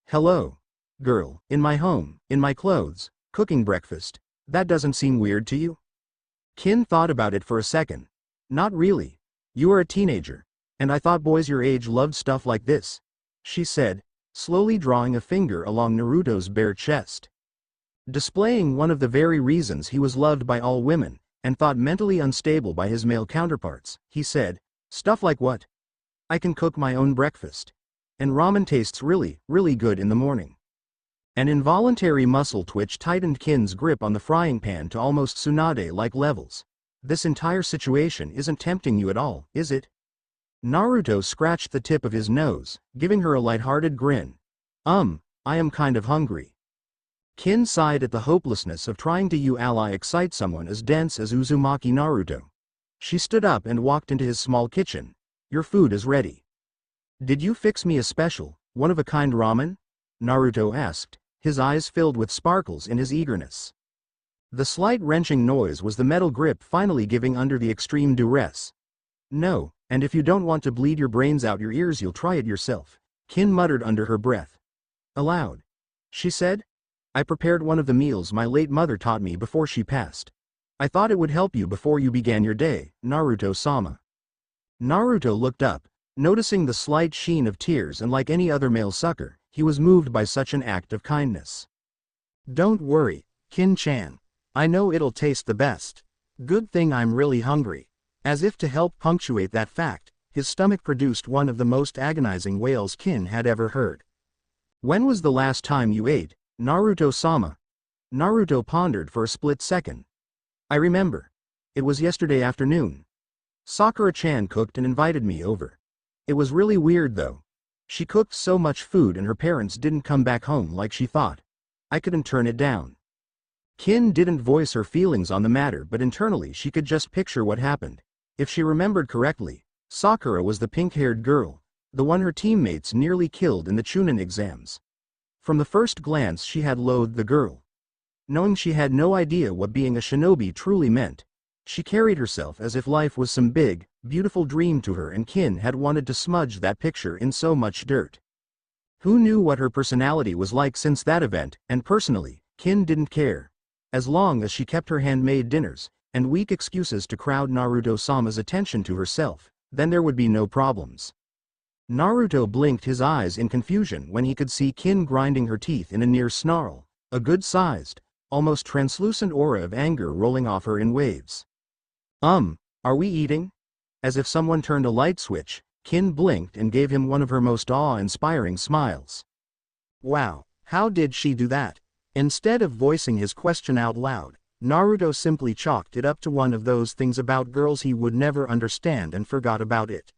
[SPEAKER 1] Hello, girl, in my home, in my clothes, cooking breakfast. That doesn't seem weird to you? Kin thought about it for a second. Not really. You are a teenager, and I thought boys your age loved stuff like this, she said, slowly drawing a finger along Naruto's bare chest. Displaying one of the very reasons he was loved by all women, and thought mentally unstable by his male counterparts, he said, stuff like what? I can cook my own breakfast. And ramen tastes really, really good in the morning. An involuntary muscle twitch tightened Kin's grip on the frying pan to almost Tsunade-like levels. This entire situation isn't tempting you at all, is it? Naruto scratched the tip of his nose, giving her a light-hearted grin. I am kind of hungry. Kin sighed at the hopelessness of trying to excite someone as dense as Uzumaki Naruto. She stood up and walked into his small kitchen. Your food is ready. Did you fix me a special, one-of-a-kind ramen? Naruto asked, his eyes filled with sparkles in his eagerness. The slight wrenching noise was the metal grip finally giving under the extreme duress. No, and if you don't want to bleed your brains out your ears you'll try it yourself, Kin muttered under her breath. Aloud. She said, I prepared one of the meals my late mother taught me before she passed. I thought it would help you before you began your day, Naruto-sama. Naruto looked up, noticing the slight sheen of tears, and like any other male sucker, he was moved by such an act of kindness.
[SPEAKER 2] Don't worry, Kin-chan. I know it'll taste the best. Good thing I'm really hungry. As if to help punctuate that fact, his stomach produced one of the most agonizing wails Kin had ever heard.
[SPEAKER 1] When was the last time you ate, Naruto-sama? Naruto pondered for a split second. I remember. It was yesterday afternoon. Sakura-chan cooked and invited me over. It was really weird though. She cooked so much food and her parents didn't come back home like she thought. I couldn't turn it down. Kin didn't voice her feelings on the matter, but internally she could just picture what happened. If she remembered correctly, Sakura was the pink-haired girl, the one her teammates nearly killed in the Chunin exams. From the first glance she had loathed the girl. Knowing she had no idea what being a shinobi truly meant, she carried herself as if life was some big, beautiful dream to her, and Kin had wanted to smudge that picture in so much dirt. Who knew what her personality was like since that event, and personally, Kin didn't care. As long as she kept her handmade dinners, and weak excuses to crowd Naruto-sama's attention to herself, then there would be no problems. Naruto blinked his eyes in confusion when he could see Kin grinding her teeth in a near snarl, a good-sized, almost translucent aura of anger rolling off her in waves. Are we eating? As if someone turned a light switch, Kin blinked and gave him one of her most awe-inspiring smiles.
[SPEAKER 2] Wow, how did she do that? Instead of voicing his question out loud, Naruto simply chalked it up to one of those things about girls he would never understand and forgot about it.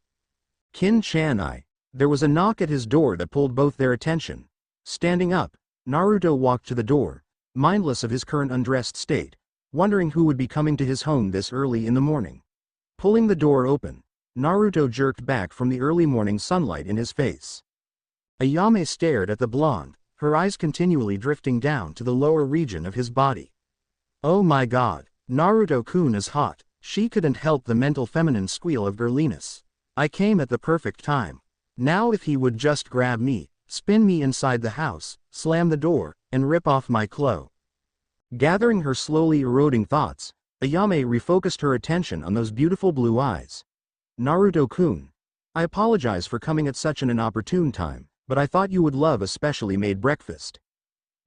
[SPEAKER 1] Kin-chan. There was a knock at his door that pulled both their attention. Standing up, Naruto walked to the door, mindless of his current undressed state, wondering who would be coming to his home this early in the morning. Pulling the door open, Naruto jerked back from the early morning sunlight in his face.
[SPEAKER 2] Ayame stared at the blonde, her eyes continually drifting down to the lower region of his body. Oh my god, Naruto-kun is hot. She couldn't help the mental feminine squeal of girliness. I came at the perfect time. Now if he would just grab me, spin me inside the house, slam the door, and rip off my clothes.
[SPEAKER 1] Gathering her slowly eroding thoughts, Ayame refocused her attention on those beautiful blue eyes. Naruto-kun, I apologize for coming at such an inopportune time, but I thought you would love a specially made breakfast.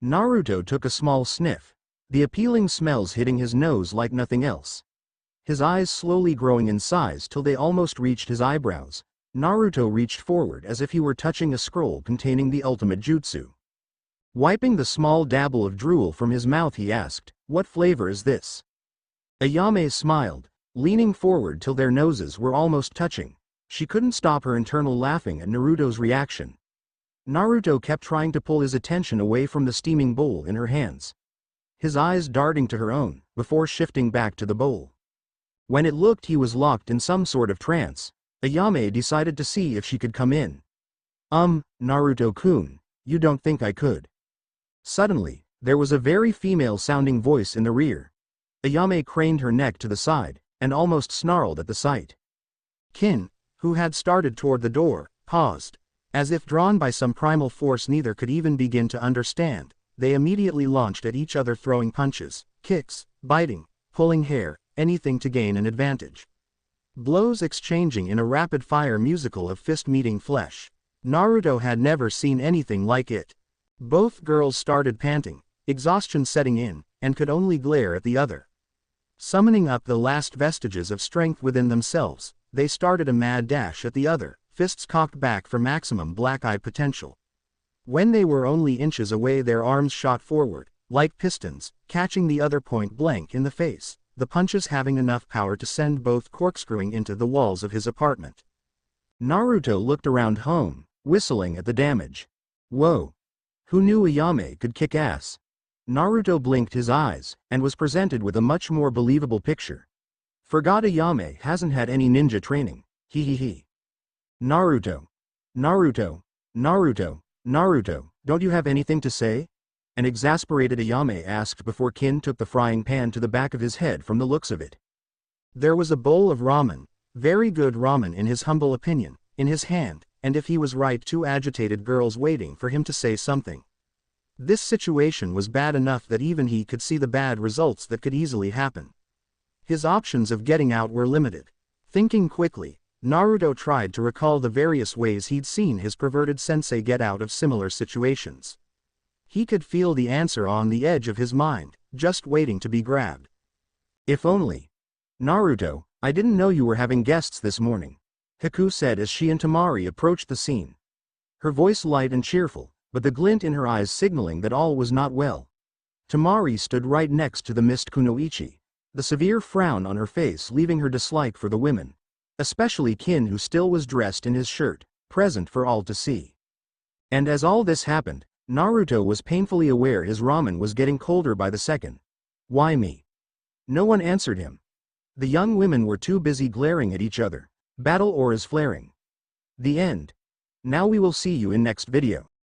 [SPEAKER 1] Naruto took a small sniff, the appealing smells hitting his nose like nothing else. His eyes slowly growing in size till they almost reached his eyebrows, Naruto reached forward as if he were touching a scroll containing the ultimate jutsu. Wiping the small dabble of drool from his mouth he asked, what flavor is this? Ayame smiled, leaning forward till their noses were almost touching. She couldn't stop her internal laughing at Naruto's reaction. Naruto kept trying to pull his attention away from the steaming bowl in her hands, his eyes darting to her own, before shifting back to the bowl. When it looked he was locked in some sort of trance, Ayame decided to see if she could come in. Naruto-kun, you don't think I could? Suddenly, there was a very female-sounding voice in the rear. Ayame craned her neck to the side, and almost snarled at the sight.
[SPEAKER 2] Kin, who had started toward the door, paused. As if drawn by some primal force neither could even begin to understand, they immediately launched at each other, throwing punches, kicks, biting, pulling hair, anything to gain an advantage. Blows exchanging in a rapid-fire musical of fist meeting flesh. Naruto had never seen anything like it. Both girls started panting, exhaustion setting in, and could only glare at the other. Summoning up the last vestiges of strength within themselves, they started a mad dash at the other, fists cocked back for maximum black-eye potential. When they were only inches away, their arms shot forward, like pistons, catching the other point blank in the face, the punches having enough power to send both corkscrewing into the walls of his apartment.
[SPEAKER 1] Naruto looked around home, whistling at the damage. Whoa! Who knew Ayame could kick ass? Naruto blinked his eyes, and was presented with a much more believable picture. Forgot Ayame hasn't had any ninja training, he. Naruto. Naruto. Naruto. Naruto, don't you have anything to say? An exasperated Ayame asked before Kin took the frying pan to the back of his head from the looks of it.
[SPEAKER 2] There was a bowl of ramen, very good ramen in his humble opinion, in his hand, and if he was right, two agitated girls waiting for him to say something. This situation was bad enough that even he could see the bad results that could easily happen. His options of getting out were limited. Thinking quickly, Naruto tried to recall the various ways he'd seen his perverted sensei get out of similar situations. He could feel the answer on the edge of his mind, just waiting to be grabbed.
[SPEAKER 1] If only. Naruto, I didn't know you were having guests this morning, Haku said as she and Temari approached the scene. Her voice light and cheerful, but the glint in her eyes signaling that all was not well. Temari stood right next to the mist Kunoichi, the severe frown on her face leaving her dislike for the women, especially Kin, who still was dressed in his shirt, present for all to see. And as all this happened, Naruto was painfully aware his ramen was getting colder by the second. Why me? No one answered him. The young women were too busy glaring at each other, battle auras flaring. The end. Now we will see you in next video.